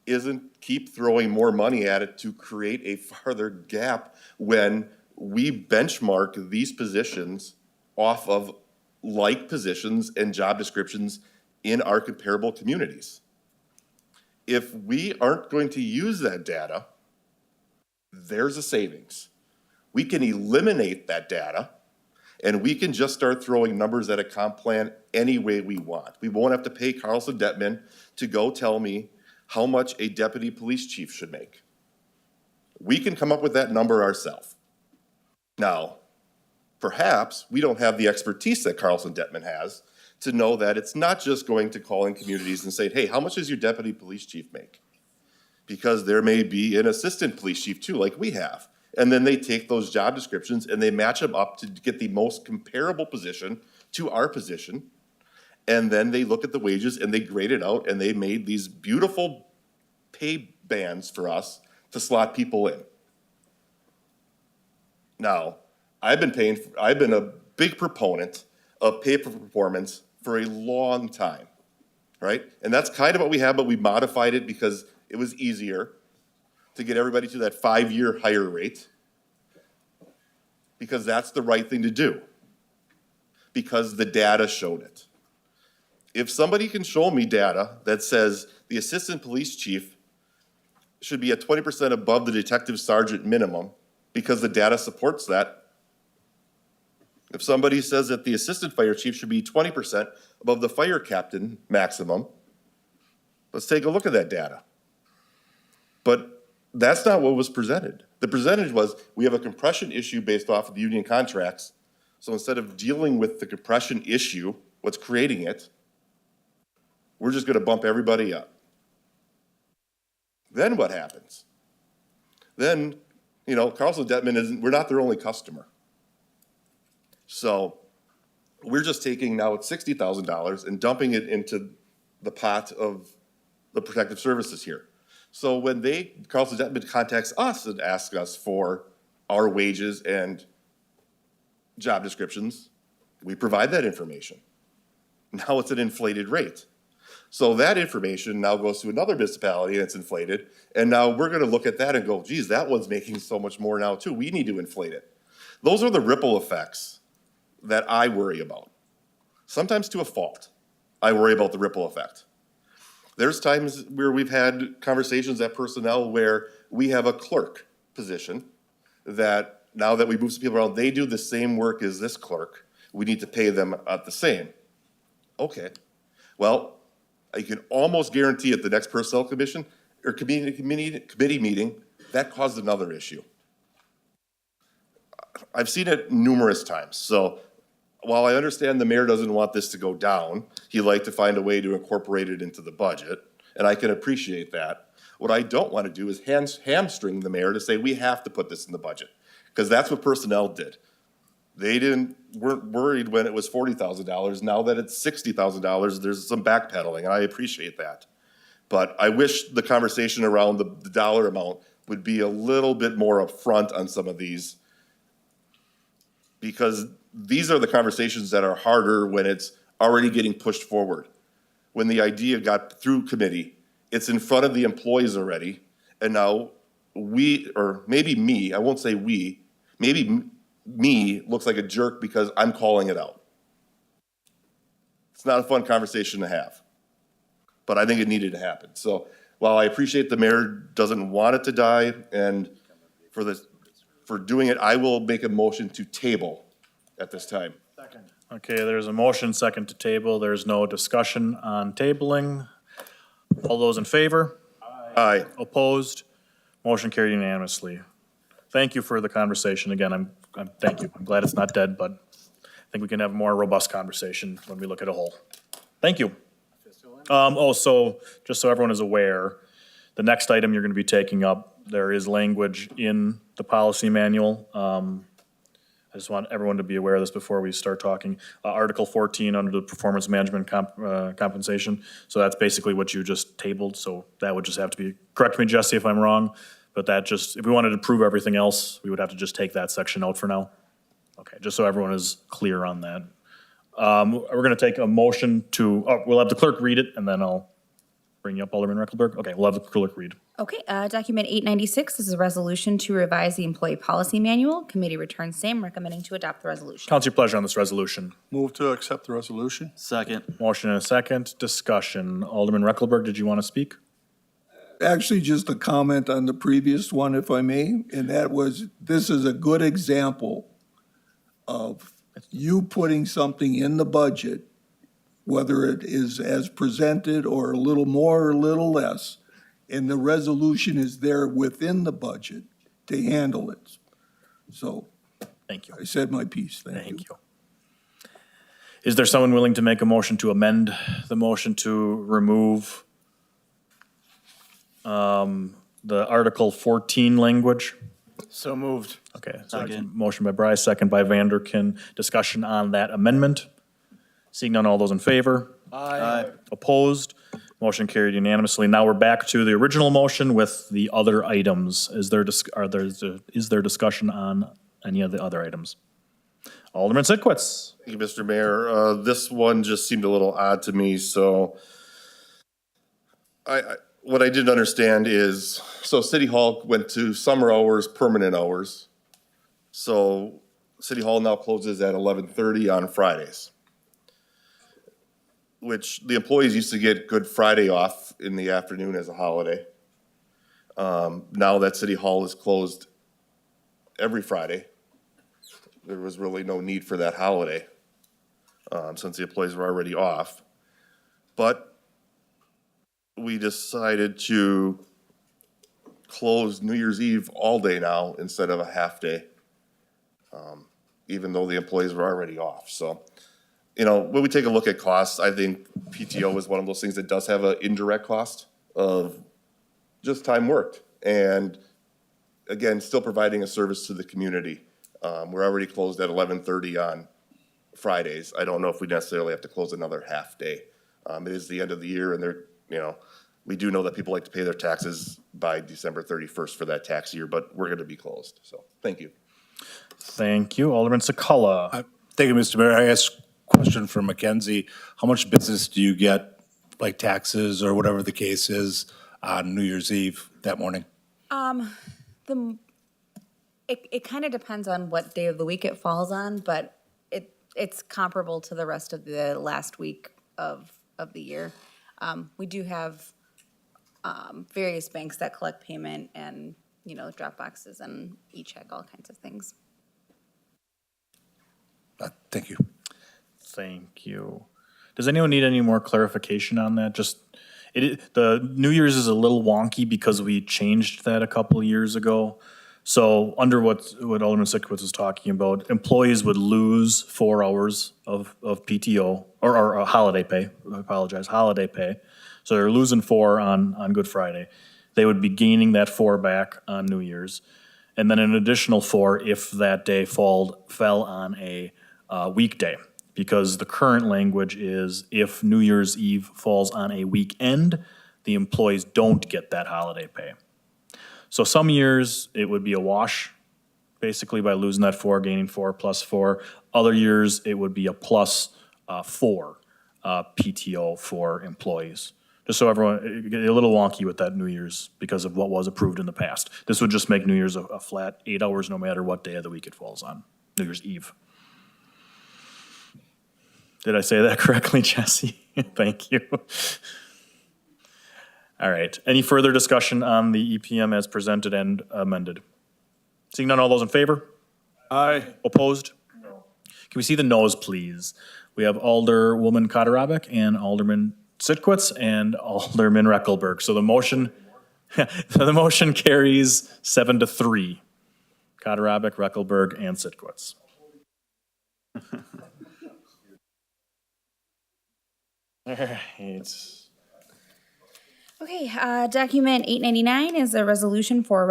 isn't keep throwing more money at it to create a farther gap when we benchmark these positions off of like positions and job descriptions in our comparable communities. If we aren't going to use that data, there's a savings. We can eliminate that data and we can just start throwing numbers at a comp plan any way we want. We won't have to pay Carlson Detman to go tell me how much a deputy police chief should make. We can come up with that number ourselves. Now, perhaps we don't have the expertise that Carlson Detman has to know that it's not just going to call in communities and say, hey, how much does your deputy police chief make? Because there may be an assistant police chief too, like we have. And then they take those job descriptions and they match them up to get the most comparable position to our position. And then they look at the wages and they grade it out and they made these beautiful pay bands for us to slot people in. Now, I've been a big proponent of pay for performance for a long time, right? And that's kind of what we have, but we modified it because it was easier to get everybody to that 5-year hire rate, because that's the right thing to do, because the data showed it. If somebody can show me data that says the assistant police chief should be at 20% above the detective sergeant minimum because the data supports that, if somebody says that the assistant fire chief should be 20% above the fire captain maximum, let's take a look at that data. But that's not what was presented. The percentage was, we have a compression issue based off of the union contracts. So instead of dealing with the compression issue, what's creating it, we're just gonna bump everybody up. Then what happens? Then, Carlson Detman we're not their only customer. So we're just taking now it's $60,000 and dumping it into the pot of the protective services here. So when Carlson Detman contacts us and asks us for our wages and job descriptions, we provide that information. Now it's an inflated rate. So that information now goes to another municipality and it's inflated. And now we're gonna look at that and go, geez, that one's making so much more now too. We need to inflate it. Those are the ripple effects that I worry about. Sometimes to a fault, I worry about the ripple effect. There's times where we've had conversations at personnel where we have a clerk position that now that we move some people around, they do the same work as this clerk. We need to pay them at the same. Okay, well, you can almost guarantee at the next personnel commission or committee meeting, that caused another issue. I've seen it numerous times. So while I understand the mayor doesn't want this to go down, he'd like to find a way to incorporate it into the budget, and I can appreciate that. What I don't want to do is hamstring the mayor to say we have to put this in the budget, because that's what personnel did. They weren't worried when it was $40,000. Now that it's $60,000, there's some backpedaling, and I appreciate that. But I wish the conversation around the dollar amount would be a little bit more upfront on some of these, because these are the conversations that are harder when it's already getting pushed forward. When the idea got through committee, it's in front of the employees already, and now we, or maybe me, I won't say we, maybe me looks like a jerk because I'm calling it out. It's not a fun conversation to have, but I think it needed to happen. So while I appreciate the mayor doesn't want it to die, and for doing it, I will make a motion to table at this time. Okay, there's a motion second to table. There's no discussion on tabling. All those in favor? Aye. Opposed? Motion carried unanimously. Thank you for the conversation. Again, thank you. I'm glad it's not dead, but I think we can have a more robust conversation when we look at a whole. Thank you. So just so everyone is aware, the next item you're gonna be taking up, there is language in the policy manual. I just want everyone to be aware of this before we start talking. Article 14 under the performance management compensation. So that's basically what you just tabled. So that would just have to be, correct me, Jesse, if I'm wrong, but that just, if we wanted to prove everything else, we would have to just take that section out for now. Okay, just so everyone is clear on that. We're gonna take a motion to, we'll have the clerk read it and then I'll bring you up, Alderman Reckelberg. Okay, we'll have the clerk read. Okay, document 896 is a resolution to revise the employee policy manual. Committee returns same, recommending to adopt the resolution. Council, your pleasure on this resolution. Move to accept the resolution. Second. Motion and a second. Discussion. Alderman Reckelberg, did you want to speak? Actually, just a comment on the previous one, if I may, and that was, this is a good example of you putting something in the budget, whether it is as presented or a little more or a little less, and the resolution is there within the budget to handle it. So. Thank you. I said my piece. Thank you. Is there someone willing to make a motion to amend the motion to remove the Article 14 language? So moved. Okay, so it's a motion by Bryce, second by Vanderkin. Discussion on that amendment. Seeing none, all those in favor? Aye. Opposed? Motion carried unanimously. Now we're back to the original motion with the other items. Is there discussion on any of the other items? Alderman Sitkowitz. Thank you, Mr. Mayor. This one just seemed a little odd to me, so what I didn't understand is, so City Hall went to summer hours, permanent hours. So City Hall now closes at 11:30 on Fridays, which the employees used to get Good Friday off in the afternoon as a holiday. Now that City Hall is closed every Friday, there was really no need for that holiday, since the employees were already off. But we decided to close New Year's Eve all day now instead of a half day, even though the employees were already off. So, when we take a look at costs, I think PTO is one of those things that does have an indirect cost of just time worked. And again, still providing a service to the community. We're already closed at 11:30 on Fridays. I don't know if we necessarily have to close another half day. It is the end of the year, and we do know that people like to pay their taxes by December 31st for that tax year, but we're going to be closed. So, thank you. Thank you. Alderman Sakala. Thank you, Mr. Mayor. I asked a question for Mackenzie. How much business do you get, like taxes or whatever the case is, on New Year's Eve that morning? It kind of depends on what day of the week it falls on, but it's comparable to the rest of the last week of the year. We do have various banks that collect payment and, drop boxes and e-check, all kinds of things. Thank you. Thank you. Does anyone need any more clarification on that? The New Year's is a little wonky because we changed that a couple of years ago. So under what Alderman Sikowitz was talking about, employees would lose 4 hours of PTO or holiday pay. I apologize, holiday pay. So they're losing 4 on Good Friday. They would be gaining that 4 back on New Year's, and then an additional 4 if that day fell on a weekday. Because the current language is if New Year's Eve falls on a weekend, the employees don't get that holiday pay. So some years, it would be a wash, basically by losing that 4, gaining 4 plus 4. Other years, it would be a plus 4 PTO for employees. Just so everyone, it get a little wonky with that New Year's because of what was approved in the past. This would just make New Year's a flat 8 hours no matter what day of the week it falls on, New Year's Eve. Did I say that correctly, Jesse? Thank you. All right. Any further discussion on the EPM as presented and amended? Seeing none, all those in favor? Aye. Opposed? No. Can we see the noes, please? We have Alderwoman Kaderabek and Alderman Sitkowitz and Alderman Reckelberg. So the motion carries 7-3. Kaderabek, Reckelberg, and Sitkowitz. All right. Okay, document 899 is a resolution for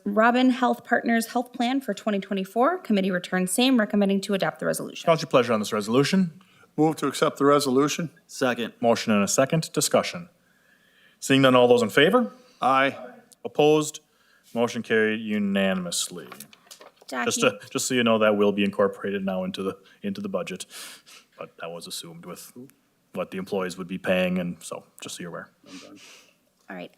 Robin Health Partners Health Plan for 2024. Committee returns same, recommending to adopt the resolution. Council, your pleasure on this resolution. Move to accept the resolution. Second. Motion and a second. Discussion. Seeing none, all those in favor? Aye. Opposed? Motion carried unanimously. Just so you know, that will be incorporated now into the budget, but that was assumed with what the employees would be paying, and so just so you're aware. All right,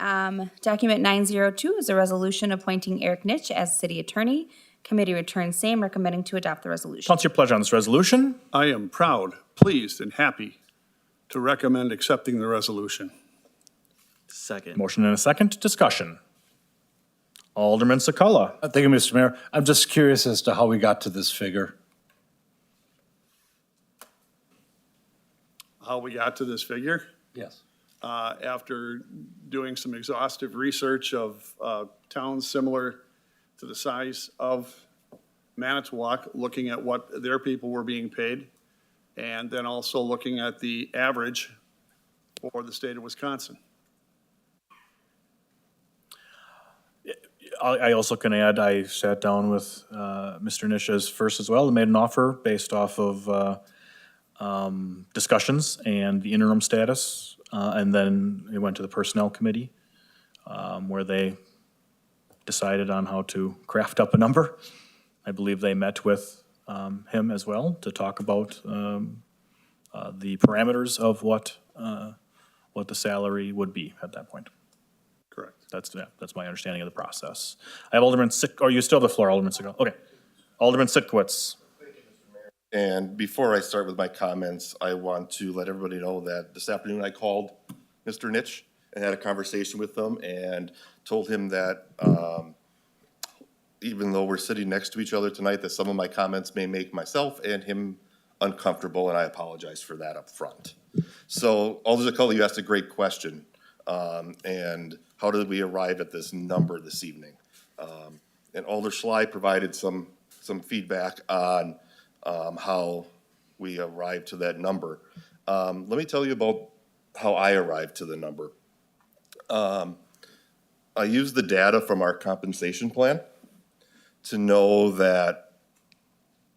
document 902 is a resolution appointing Eric Nitsch as city attorney. Committee returns same, recommending to adopt the resolution. Council, your pleasure on this resolution. I am proud, pleased, and happy to recommend accepting the resolution. Second. Motion and a second. Discussion. Alderman Sakala. Thank you, Mr. Mayor. I'm just curious as to how we got to this figure. How we got to this figure? Yes. After doing some exhaustive research of towns similar to the size of Manitowoc, looking at what their people were being paid, and then also looking at the average for the state of Wisconsin. I also can add, I sat down with Mr. Nitsch first as well and made an offer based off of discussions and the interim status. And then it went to the Personnel Committee where they decided on how to craft up a number. I believe they met with him as well to talk about the parameters of what the salary would be at that point. Correct. That's my understanding of the process. I have Alderman you still have the floor, Alderman Sitkowitz. Okay. Alderman Sitkowitz. And before I start with my comments, I want to let everybody know that this afternoon I called Mr. Nitsch and had a conversation with him and told him that even though we're sitting next to each other tonight, that some of my comments may make myself and him uncomfortable, and I apologize for that up front. So, Alder Zakula, you asked a great question. And how did we arrive at this number this evening? And Alder Schley provided some feedback on how we arrived to that number. Let me tell you about how I arrived to the number. I used the data from our compensation plan to know that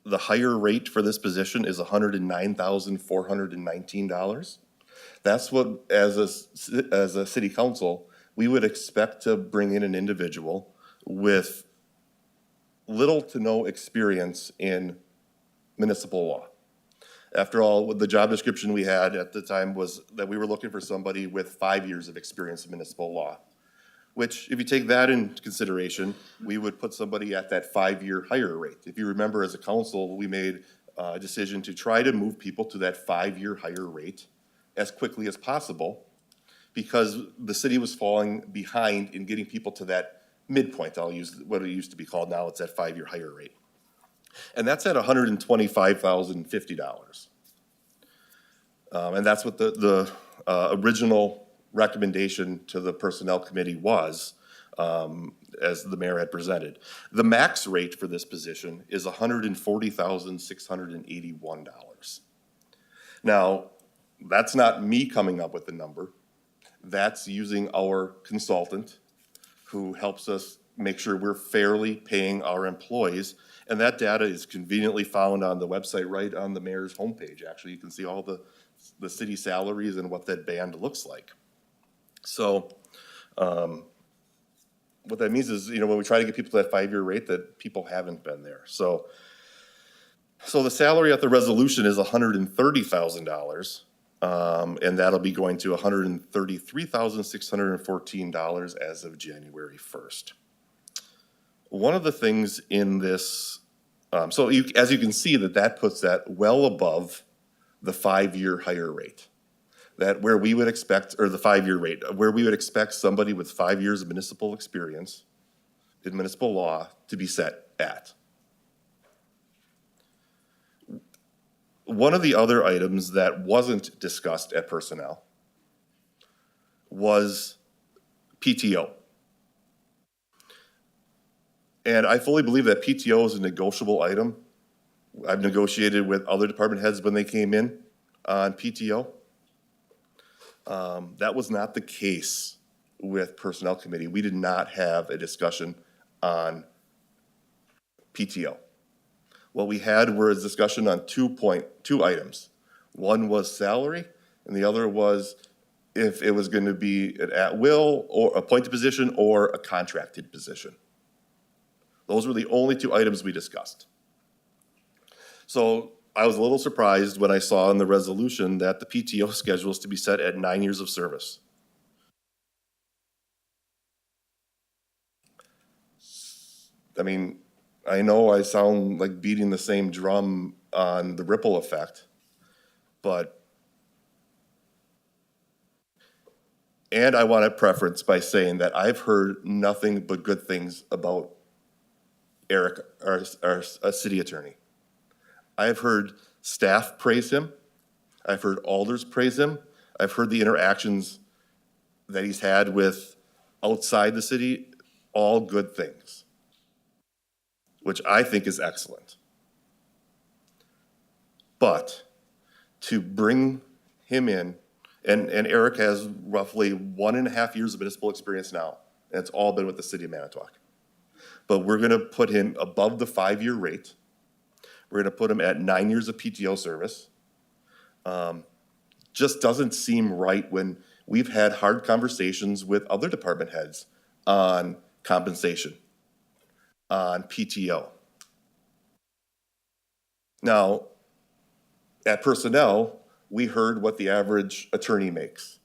the higher rate for this position is $109,419. That's what, as a city council, we would expect to bring in an individual with little to no experience in municipal law. After all, the job description we had at the time was that we were looking for somebody with 5 years of experience in municipal law, which, if you take that into consideration, we would put somebody at that 5-year higher rate. If you remember, as a council, we made a decision to try to move people to that 5-year higher rate as quickly as possible, because the city was falling behind in getting people to that midpoint. I'll use what it used to be called, now it's at 5-year higher rate. And that's at $125,050. And that's what the original recommendation to the Personnel Committee was, as the mayor had presented. The max rate for this position is $140,681. Now, that's not me coming up with the number. That's using our consultant who helps us make sure we're fairly paying our employees. And that data is conveniently found on the website, right on the mayor's homepage. Actually, you can see all the city salaries and what that band looks like. So what that means is, when we try to get people to that 5-year rate, that people haven't been there. So the salary at the resolution is $130,000. And that'll be going to $133,614 as of January 1st. One of the things in this, as you can see, that puts that well above the 5-year higher rate. That where we would expect, or the 5-year rate, where we would expect somebody with 5 years of municipal experience in municipal law to be set at. One of the other items that wasn't discussed at personnel was PTO. And I fully believe that PTO is a negotiable item. I've negotiated with other department heads when they came in on PTO. That was not the case with Personnel Committee. We did not have a discussion on PTO. What we had was a discussion on two items. One was salary, and the other was if it was going to be an at-will or appointed position or a contracted position. Those were the only 2 items we discussed. So I was a little surprised when I saw in the resolution that the PTO schedule is to be set at 9 years of service. I mean, I know I sound like beating the same drum on the ripple effect, and I want to preference by saying that I've heard nothing but good things about Eric, our city attorney. I've heard staff praise him. I've heard alders praise him. I've heard the interactions that he's had with outside the city, all good things, which I think is excellent. But to bring him in, and Eric has roughly 1.5 years of municipal experience now, and it's all been with the city of Manitowoc. But we're gonna put him above the 5-year rate. We're gonna put him at 9 years of PTO service. Just doesn't seem right when we've had hard conversations with other department heads on compensation, on PTO. Now, at personnel, we heard what the average attorney makes.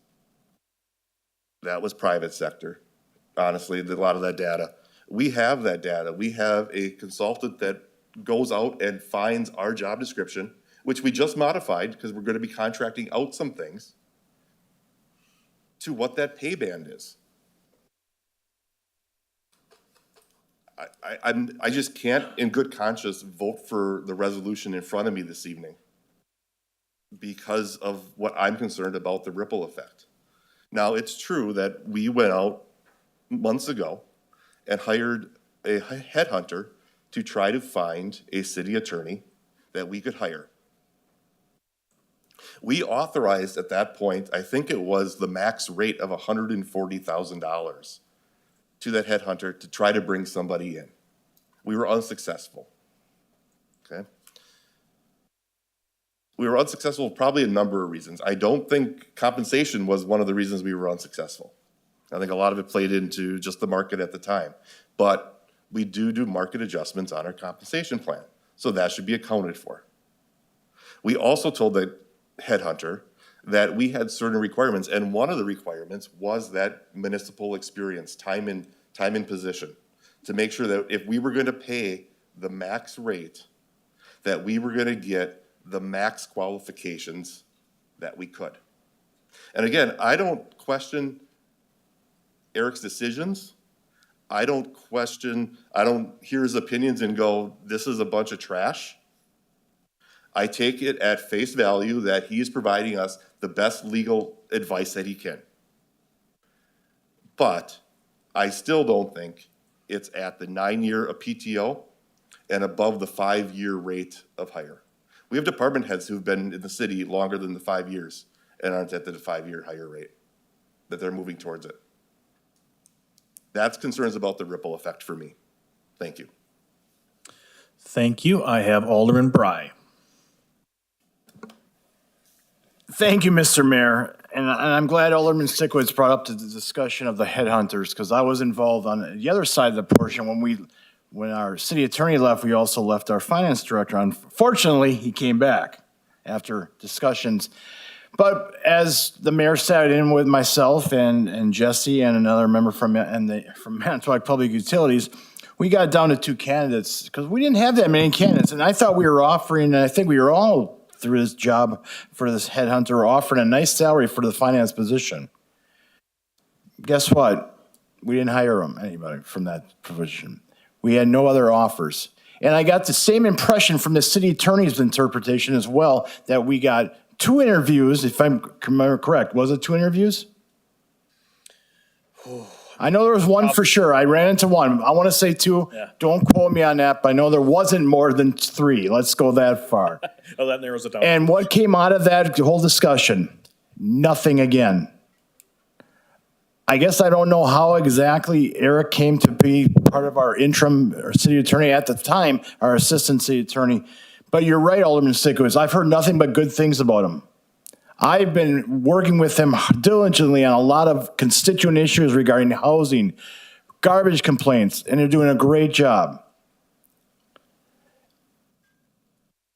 That was private sector. Honestly, a lot of that data. We have that data. We have a consultant that goes out and finds our job description, which we just modified because we're going to be contracting out some things, to what that pay band is. I just can't, in good conscience, vote for the resolution in front of me this evening because of what I'm concerned about, the ripple effect. Now, it's true that we went out months ago and hired a headhunter to try to find a city attorney that we could hire. We authorized at that point, I think it was the max rate of $140,000 to that headhunter to try to bring somebody in. We were unsuccessful. Okay? We were unsuccessful for probably a number of reasons. I don't think compensation was one of the reasons we were unsuccessful. I think a lot of it played into just the market at the time. But we do market adjustments on our compensation plan, so that should be accounted for. We also told the headhunter that we had certain requirements, and one of the requirements was that municipal experience, time in position, to make sure that if we were going to pay the max rate, that we were going to get the max qualifications that we could. And again, I don't question Eric's decisions. I don't hear his opinions and go, this is a bunch of trash. I take it at face value that he is providing us the best legal advice that he can. But I still don't think it's at the 9-year of PTO and above the 5-year rate of hire. We have department heads who've been in the city longer than the 5 years and aren't at the 5-year hire rate, that they're moving towards it. That's concerns about the ripple effect for me. Thank you. Thank you. I have Alderman Bry. Thank you, Mr. Mayor. And I'm glad Alderman Sikowitz brought up the discussion of the headhunters, because I was involved on the other side of the portion. When our city attorney left, we also left our finance director. Unfortunately, he came back after discussions. But as the mayor sat in with myself and Jesse and another member from Manitowoc Public Utilities, we got down to 2 candidates because we didn't have that many candidates. And I thought we were offering, and I think we were all through this job for this headhunter, offering a nice salary for the finance position. Guess what? We didn't hire anybody from that position. We had no other offers. And I got the same impression from the city attorney's interpretation as well, that we got 2 interviews, if I'm correct. Was it 2 interviews? I know there was one for sure. I ran into one. I want to say 2. Yeah. Don't quote me on that, but I know there wasn't more than 3. Let's go that far. Oh, that narrows it down. And what came out of that whole discussion? Nothing again. I guess I don't know how exactly Eric came to be part of our interim city attorney at the time, our assistant city attorney. But you're right, Alderman Sikowitz. I've heard nothing but good things about him. I've been working with him diligently on a lot of constituent issues regarding housing, garbage complaints, and they're doing a great job.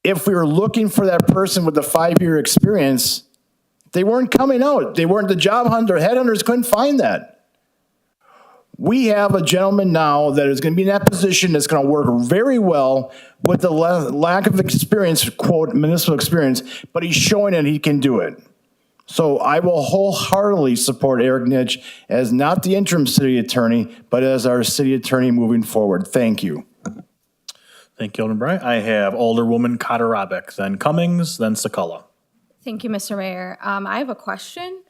If we were looking for that person with the 5-year experience, they weren't coming out. They weren't the job hunter. Headhunters couldn't find that. We have a gentleman now that is going to be in that position that's going to work very well with the lack of experience, quote, municipal experience, but he's showing that he can do it. So I will wholeheartedly support Eric Nitsch as not the interim city attorney, but as our city attorney moving forward. Thank you. Thank you, Alderman Bry. I have Alderwoman Katarabek, then Cummings, then Sakala. Thank you, Mr. Mayor. I have a question.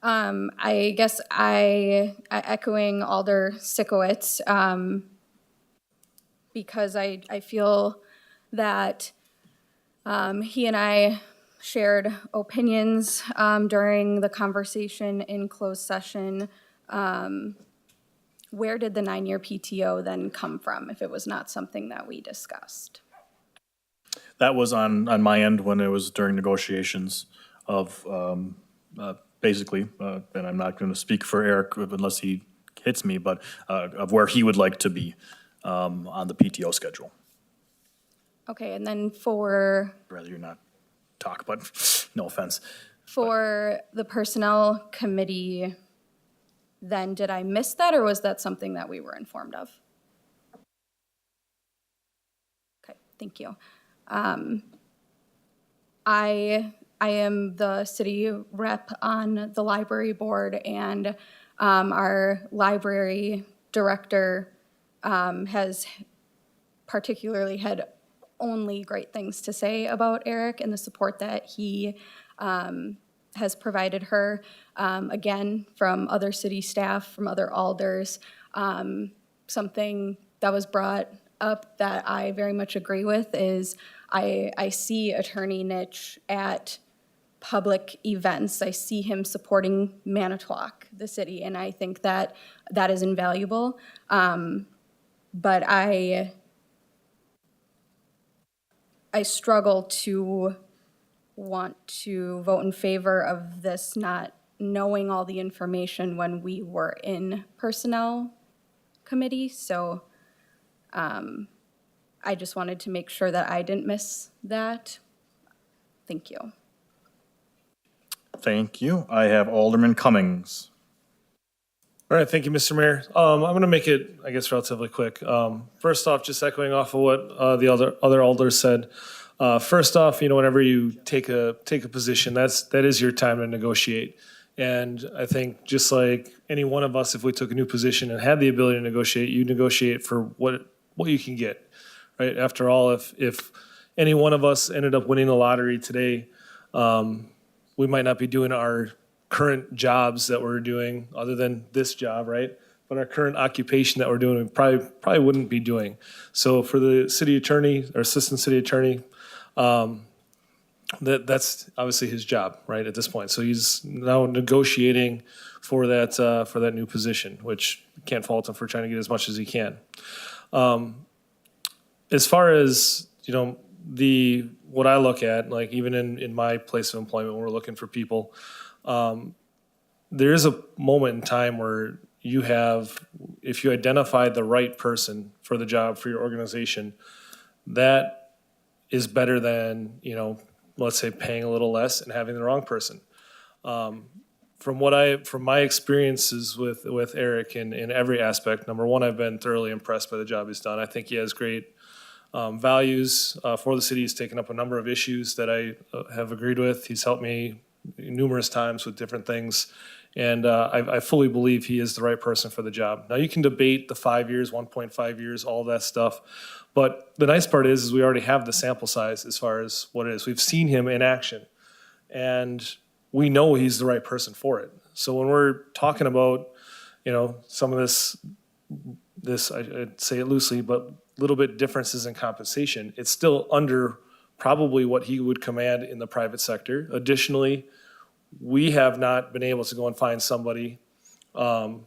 I guess I echoing Alder Sikowitz, because I feel that he and I shared opinions during the conversation in closed session. Where did the 9-year PTO then come from if it was not something that we discussed? That was on my end when it was during negotiations of basically, and I'm not going to speak for Eric unless he hits me, but of where he would like to be on the PTO schedule. Okay, and then for Rather you not talk, but no offense. For the personnel committee, then did I miss that, or was that something that we were informed of? Okay, thank you. I am the city rep on the library board, and our library director has particularly had only great things to say about Eric and the support that he has provided her. Again, from other city staff, from other alders, something that was brought up that I very much agree with is I see Attorney Nitsch at public events. I see him supporting Manitowoc. the city, and I think that that is invaluable. But I struggle to want to vote in favor of this not knowing all the information when we were in personnel committee. So I just wanted to make sure that I didn't miss that. Thank you. Thank you. I have Alderman Cummings. All right, thank you, Mr. Mayor. I'm going to make it, I guess, relatively quick. First off, just echoing off of what the other alders said. First off, whenever you take a position, that is your time to negotiate. And I think just like any one of us, if we took a new position and had the ability to negotiate, you negotiate for what you can get, right? After all, if any one of us ended up winning the lottery today, we might not be doing our current jobs that we're doing, other than this job, right? But our current occupation that we're doing, we probably wouldn't be doing. So for the city attorney or assistant city attorney, that's obviously his job, right, at this point. So he's now negotiating for that new position, which can't fault him for trying to get as much as he can. As far as, what I look at, like even in my place of employment, when we're looking for people, there is a moment in time where if you identify the right person for the job, for your organization, that is better than, let's say paying a little less and having the wrong person. From my experiences with Eric in every aspect, number one, I've been thoroughly impressed by the job he's done. I think he has great values for the city. He's taken up a number of issues that I have agreed with. He's helped me numerous times with different things. And I fully believe he is the right person for the job. Now, you can debate the 5 years, 1.5 years, all that stuff. But the nice part is we already have the sample size as far as what it is. We've seen him in action. And we know he's the right person for it. So when we're talking about, some of this I'd say it loosely, but little bit differences in compensation, it's still under probably what he would command in the private sector. Additionally, we have not been able to go and find somebody through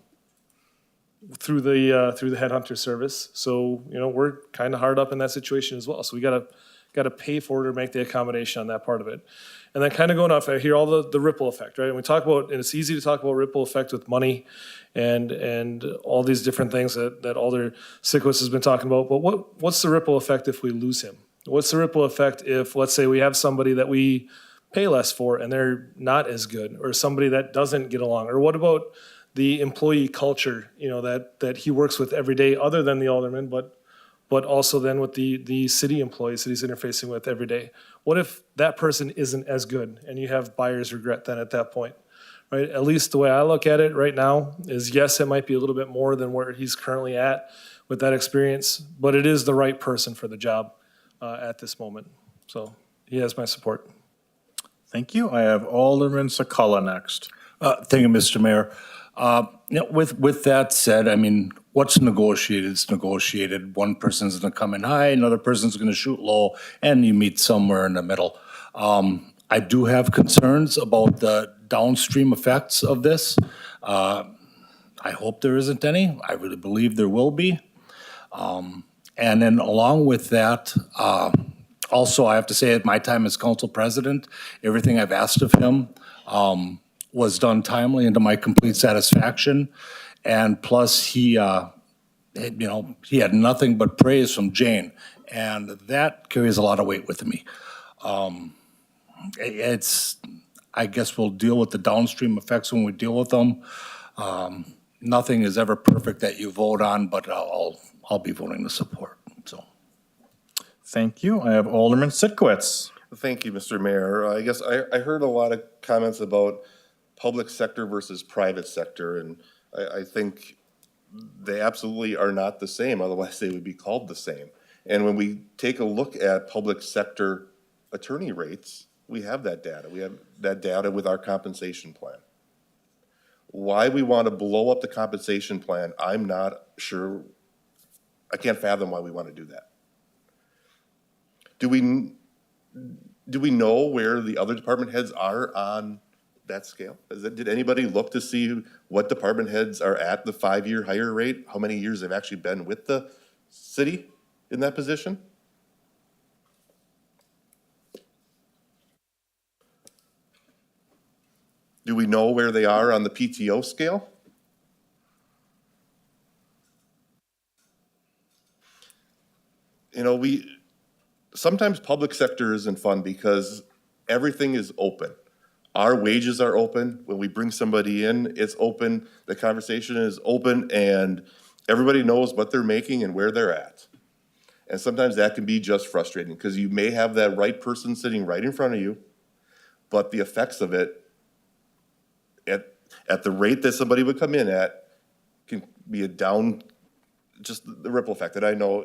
the headhunter service. So, we're kind of hard up in that situation as well. So we got to pay for it or make the accommodation on that part of it. And then kind of going off, I hear all the ripple effect, right? And we talk about, and it's easy to talk about ripple effect with money and all these different things that Alder Sikowitz has been talking about. But what's the ripple effect if we lose him? What's the ripple effect if, let's say, we have somebody that we pay less for and they're not as good, or somebody that doesn't get along? Or what about the employee culture, that he works with every day, other than the alderman, but also then with the city employees that he's interfacing with every day? What if that person isn't as good and you have buyer's regret then at that point, right? At least the way I look at it right now is, yes, it might be a little bit more than where he's currently at with that experience, but it is the right person for the job at this moment. So he has my support. Thank you. I have Alderman Sakala next. Thank you, Mr. Mayor. With that said, what's negotiated is negotiated. One person's going to come in high, another person's going to shoot low, and you meet somewhere in the middle. I do have concerns about the downstream effects of this. I hope there isn't any. I really believe there will be. And then along with that, also, I have to say at my time as council president, everything I've asked of him was done timely and to my complete satisfaction. And plus, he had nothing but praise from Jane, and that carries a lot of weight with me. I guess we'll deal with the downstream effects when we deal with them. Nothing is ever perfect that you vote on, but I'll be voting to support. So, thank you. I have Alderman Sikowitz. Thank you, Mr. Mayor. I guess I heard a lot of comments about public sector versus private sector, and I think they absolutely are not the same, otherwise they would be called the same. And when we take a look at public sector attorney rates, we have that data. We have that data with our compensation plan. Why we want to blow up the compensation plan, I'm not sure. I can't fathom why we want to do that. Do we know where the other department heads are on that scale? Did anybody look to see what department heads are at the 5-year hire rate? How many years they've actually been with the city in that position? Do we know where they are on the PTO scale? You know, sometimes public sector isn't fun because everything is open. Our wages are open. When we bring somebody in, it's open. The conversation is open and everybody knows what they're making and where they're at. And sometimes that can be just frustrating because you may have that right person sitting right in front of you, but the effects of it at the rate that somebody would come in at can be a down, just the ripple effect. And I know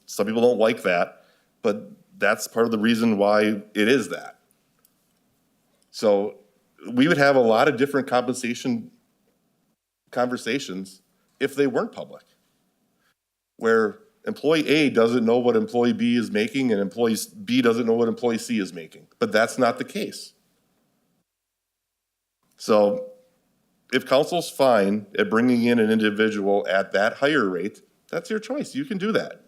some people don't like that, but that's part of the reason why it is that. So we would have a lot of different compensation conversations if they weren't public, where employee A doesn't know what employee B is making and employee B doesn't know what employee C is making, but that's not the case. So if council's fine at bringing in an individual at that higher rate, that's your choice. You can do that.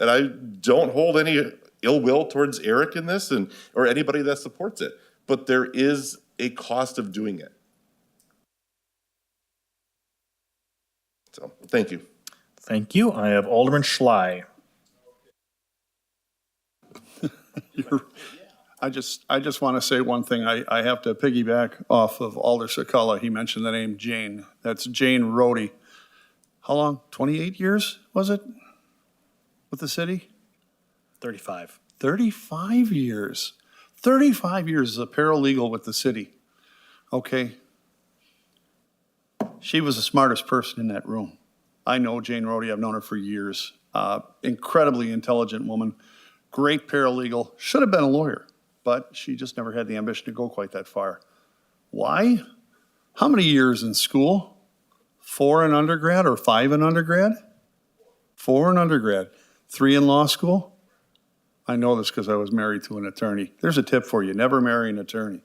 And I don't hold any ill will towards Eric in this or anybody that supports it, but there is a cost of doing it. So, thank you. Thank you. I have Alderman Schley. I just want to say one thing. I have to piggyback off of Alder Sakala. He mentioned the name Jane. That's Jane Rhodey. How long? 28 years, was it, with the city? 35. 35 years. 35 years as a paralegal with the city. Okay. She was the smartest person in that room. I know Jane Rhodey. I've known her for years. Incredibly intelligent woman. Great paralegal. Should have been a lawyer, but she just never had the ambition to go quite that far. Why? How many years in school? 4 in undergrad or 5 in undergrad? 4 in undergrad. 3 in law school? I know this because I was married to an attorney. There's a tip for you. Never marry an attorney.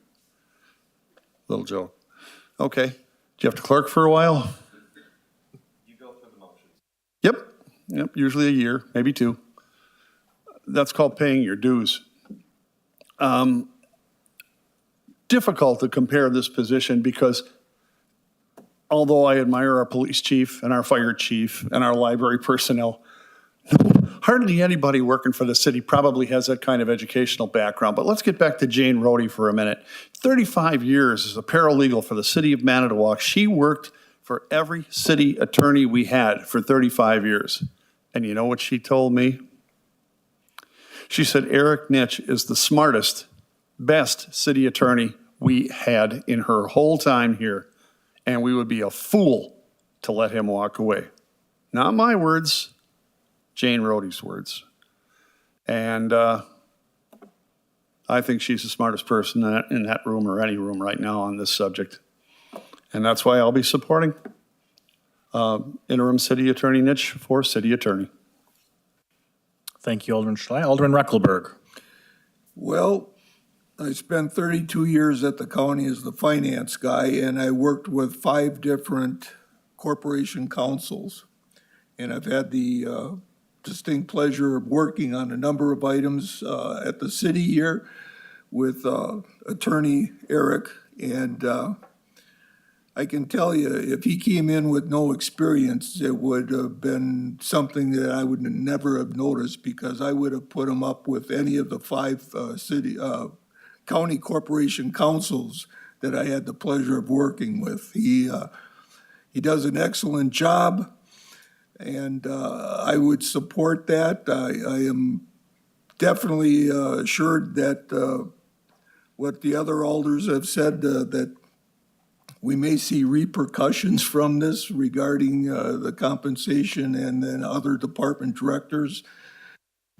Little joke. Okay. Did you have to clerk for a while? You go through the motions. Yep. Usually a year, maybe 2. That's called paying your dues. Difficult to compare this position because although I admire our police chief and our fire chief and our library personnel, hardly anybody working for the city probably has that kind of educational background. But let's get back to Jane Rhodey for a minute. 35 years as a paralegal for the city of Manitowoc. She worked for every city attorney we had for 35 years. And you know what she told me? She said, Eric Nitsch is the smartest, best city attorney we had in her whole time here. And we would be a fool to let him walk away. Not my words. Jane Rhodey's words. And I think she's the smartest person in that room or any room right now on this subject. And that's why I'll be supporting interim city attorney Nitsch for city attorney. Thank you, Alderman Schley. Alderman Reckelberg. Well, I spent 32 years at the county as the finance guy, and I worked with 5 different corporation councils. And I've had the distinct pleasure of working on a number of items at the city here with Attorney Eric. And I can tell you, if he came in with no experience, it would have been something that I would never have noticed because I would have put him up with any of the 5 county corporation councils that I had the pleasure of working with. He does an excellent job. And I would support that. I am definitely assured that what the other alders have said, that we may see repercussions from this regarding the compensation and then other department directors.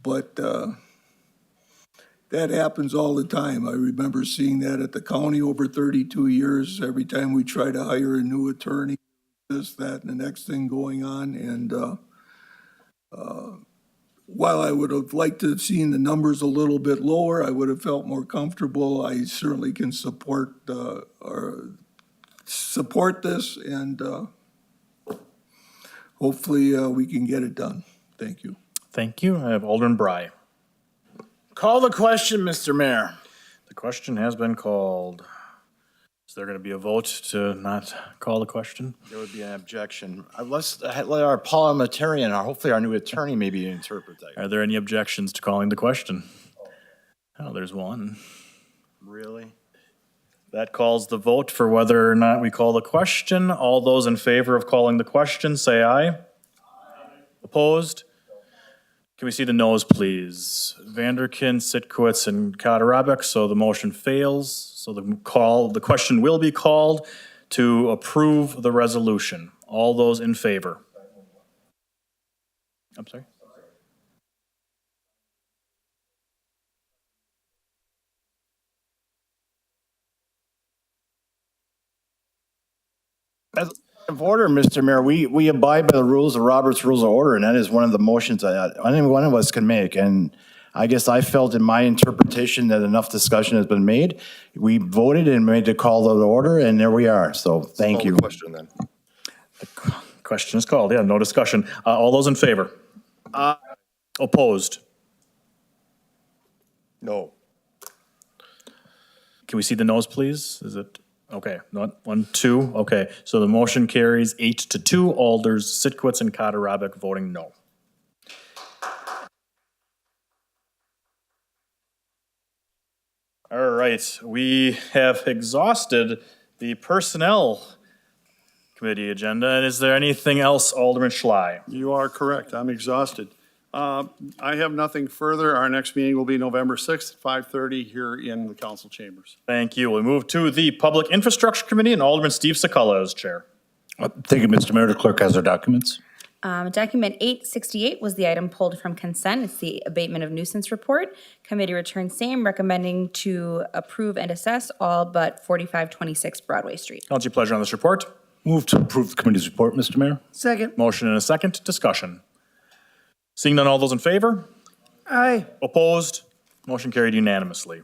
But that happens all the time. I remember seeing that at the county over 32 years. Every time we try to hire a new attorney, this, that, and the next thing going on. And while I would have liked to have seen the numbers a little bit lower, I would have felt more comfortable. I certainly can support this, and hopefully we can get it done. Thank you. Thank you. I have Alderman Bry. Call the question, Mr. Mayor. The question has been called. Is there going to be a vote to not call the question? There would be an objection. Let's let our parliamentarian, or hopefully our new attorney, maybe interpret that. Are there any objections to calling the question? Oh, there's one. Really? That calls the vote for whether or not we call the question. All those in favor of calling the question, say aye. Aye. Opposed? Can we see the noes, please? Vanderkin, Sitkowitz, and Katarabek, so the motion fails. So the question will be called to approve the resolution. All those in favor? I'm sorry? As of order, Mr. Mayor, we abide by the rules of Robert's Rules of Order, and that is one of the motions that any one of us can make. And I guess I felt in my interpretation that enough discussion has been made. We voted and made the call to the order, and there we are. So thank you. Question then. The question is called. Yeah, no discussion. All those in favor? Opposed? No. Can we see the noes, please? Is it, okay, not 1, 2, okay. So the motion carries 8-2, Alders, Sitkowitz, and Katarabek voting no. All right, we have exhausted the Personnel Committee agenda. And is there anything else, Alderman Schley? You are correct. I'm exhausted. I have nothing further. Our next meeting will be November 6th, 5:30 here in the council chambers. Thank you. We move to the Public Infrastructure Committee, and Alderman Steve Sakala is chair. Thank you, Mr. Mayor. The clerk has our documents. Document 868 was the item pulled from consent. It's the abatement of nuisance report. Committee returned same, recommending to approve and assess all but 4526 Broadway Street. What's your pleasure on this report? Move to approve the committee's report, Mr. Mayor. Second. Motion and a second. Discussion. Seeing none, all those in favor? Aye. Opposed? Motion carried unanimously.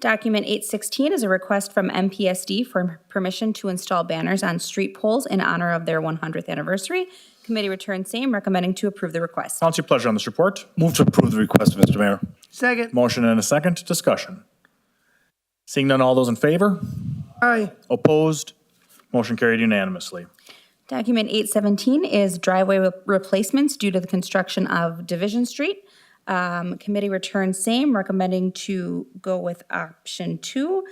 Document 816 is a request from MPSD for permission to install banners on street poles in honor of their 100th anniversary. Committee returned same, recommending to approve the request. What's your pleasure on this report? Move to approve the request, Mr. Mayor. Second. Motion and a second. Discussion. Seeing none, all those in favor? Aye. Opposed? Motion carried unanimously. Document 817 is driveway replacements due to the construction of Division Street. Committee returned same, recommending to go with option 2,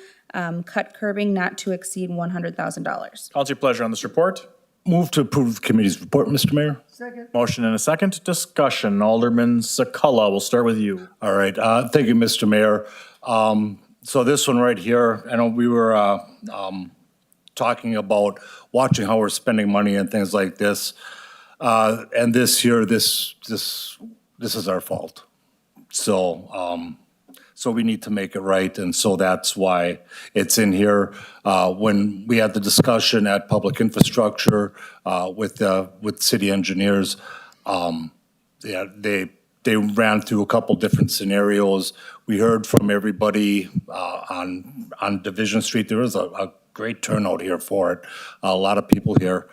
cut curbing not to exceed $100,000. What's your pleasure on this report? Move to approve the committee's report, Mr. Mayor. Second. Motion and a second. Discussion. Alderman Sakala, we'll start with you. All right. Thank you, Mr. Mayor. So this one right here, I know we were talking about watching how we're spending money and things like this. And this year, this is our fault. So we need to make it right, and so that's why it's in here. When we had the discussion at Public Infrastructure with city engineers, they ran through a couple different scenarios. We heard from everybody on Division Street. There was a great turnout here for it. A lot of people here.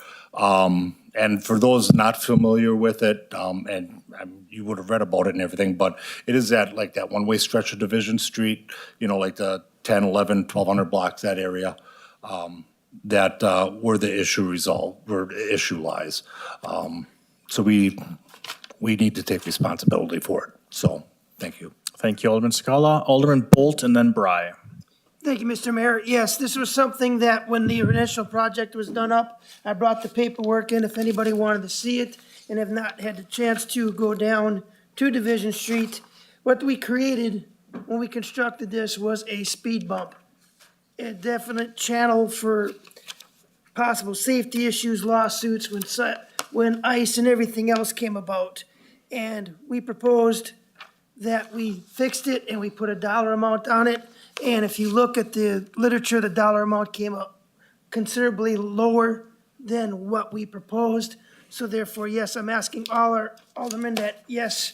And for those not familiar with it, and you would have read about it and everything, but it is that one-way stretch of Division Street, like the 10, 11, 1200 blocks, that area, that where the issue lies. So we need to take responsibility for it. So, thank you. Thank you, Alderman Sakala. Alderman Bolt and then Bry. Thank you, Mr. Mayor. Yes, this was something that when the initial project was done up, I brought the paperwork in if anybody wanted to see it and have not had the chance to go down to Division Street. What we created when we constructed this was a speed bump, a definite channel for possible safety issues, lawsuits, when ice and everything else came about. And we proposed that we fixed it and we put a dollar amount on it. And if you look at the literature, the dollar amount came up considerably lower than what we proposed. So therefore, yes, I'm asking all our aldermen that, yes,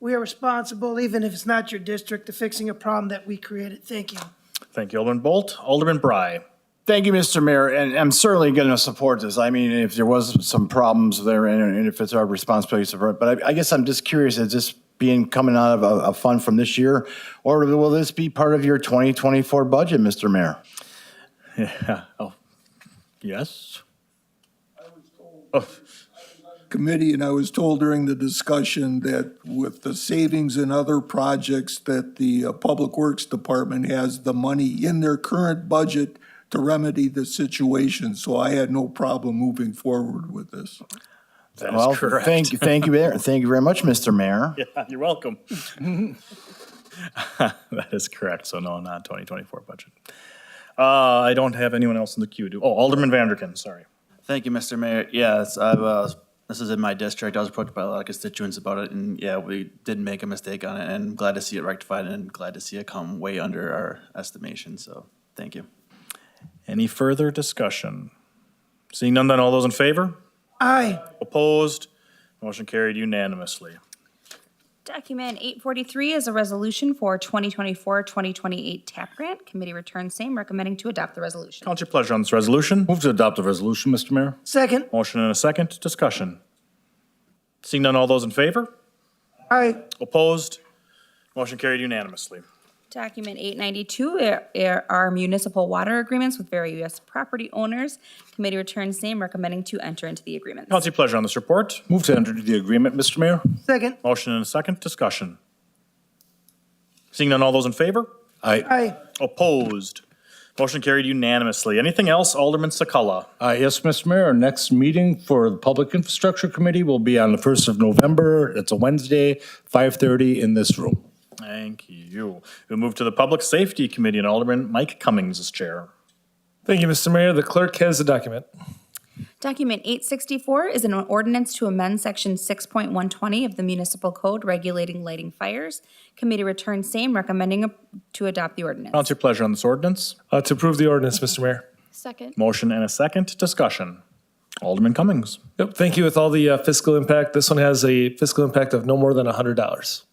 we are responsible, even if it's not your district, to fixing a problem that we created. Thank you. Thank you, Alderman Bolt. Alderman Bry. Thank you, Mr. Mayor, and I'm certainly going to support this. I mean, if there was some problems there, and if it's our responsibility to support, but I guess I'm just curious, is this coming out of a fund from this year, or will this be part of your 2024 budget, Mr. Mayor? Yeah. Oh, yes. Oh, Committee, and I was told during the discussion that with the savings and other projects that the Public Works Department has the money in their current budget to remedy the situation, so I had no problem moving forward with this. that Well, is correct. thank you very much, Mr. Mayor. Yeah, you're welcome. That is correct. So no, not 2024 budget. I don't have anyone else in the queue. Alderman Vanderken, sorry. Thank you, Mr. Mayor. Yes, this is in my district. I was approached by a lot of constituents about it, and yeah, we did make a mistake on it, and glad to see it rectified, and glad to see it come way under our estimation, so thank you. Any further discussion? Seeing none, then all those in favor? Aye. Opposed? Motion carried unanimously. Document 843 is a resolution for 2024-2028 TAP grant. Committee returns same, recommending to adopt the resolution. Count your pleasure on this resolution. Move to adopt the resolution, Mr. Mayor. Second. Motion and a second. Discussion. Seeing none, all those in favor? Aye. Opposed? Motion carried unanimously. Document 892 are municipal water agreements with various property owners. Committee returns same, recommending to enter into the agreements. Count your pleasure on this report. Move to enter the agreement, Mr. Mayor. Second. Motion and a second. Discussion. Seeing none, all those in favor? Aye. Aye. Opposed? Motion carried unanimously. Anything else, Alderman Sakala? Yes, Mr. Mayor, our next meeting for the Public Infrastructure Committee will be on the 1st of November. It's a Wednesday, 5:30 in this room. Thank you. We'll move to the Public Safety Committee, and Alderman Mike Cummings is chair. Thank you, Mr. Mayor. The clerk has the document. Document 864 is an ordinance to amend section 6.120 of the municipal code regulating lighting fires. Committee returns same, recommending to adopt the ordinance. Count your pleasure on this ordinance. To approve the ordinance, Mr. Mayor. Second. Motion and a second. Discussion. Alderman Cummings. Yep, thank you. With all the fiscal impact, this one has a fiscal impact of no more than $100.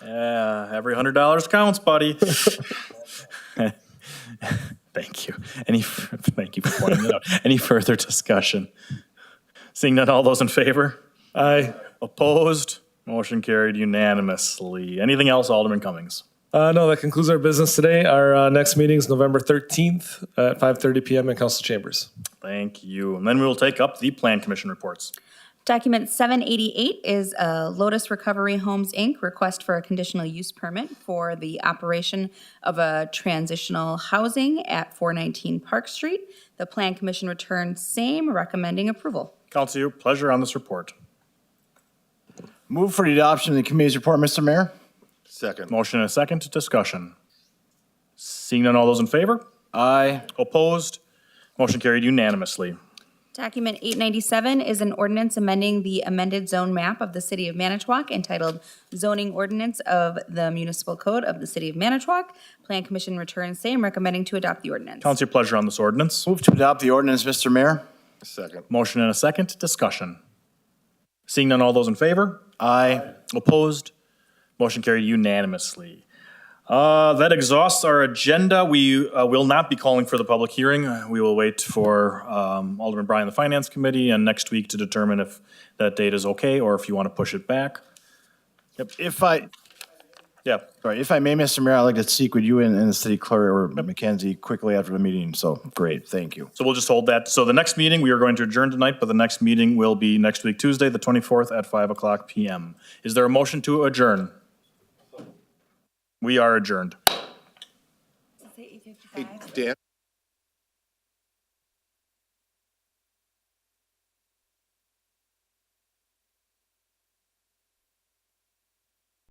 Yeah, every $100 counts, buddy. Thank you. Thank you for pointing that out. Any further discussion? Seeing none, all those in favor? Aye. Opposed? Motion carried unanimously. Anything else, Alderman Cummings? No, that concludes our business today. Our next meeting is November 13th at 5:30 PM in council chambers. Thank you. And then we will take up the Plan Commission reports. Document 788 is Lotus Recovery Homes, Inc. request for a conditional use permit for the operation of a transitional housing at 419 Park Street. The Plan Commission returned same, recommending approval. Council, your pleasure on this report. Move for the adoption of the committee's report, Mr. Mayor. Second. Motion and a second. Discussion. Seeing none, all those in favor? Aye. Opposed? Motion carried unanimously. Document 897 is an ordinance amending the amended zone map of the City of Manitowoc entitled Zoning Ordinance of the Municipal Code of the City of Manitowoc. Plan Commission returns same, recommending to adopt the ordinance. Council, your pleasure on this ordinance. Move to adopt the ordinance, Mr. Mayor. Second. Motion and a second. Discussion. Seeing none, all those in favor? Aye. Opposed? Motion carried unanimously. That exhausts our agenda. We will not be calling for the public hearing. We will wait for Alderman Bryan, the Finance Committee, and next week to determine if that date is okay or if you want to push it back. If I may, Mr. Mayor, I'd like to speak with you and the city clerk or Mackenzie quickly after the meeting. So great, thank you. So we'll just hold that. So the next meeting, we are going to adjourn tonight, but the next meeting will be next week, Tuesday, the 24th at 5:00 PM. Is there a motion to adjourn? We are adjourned. Dan?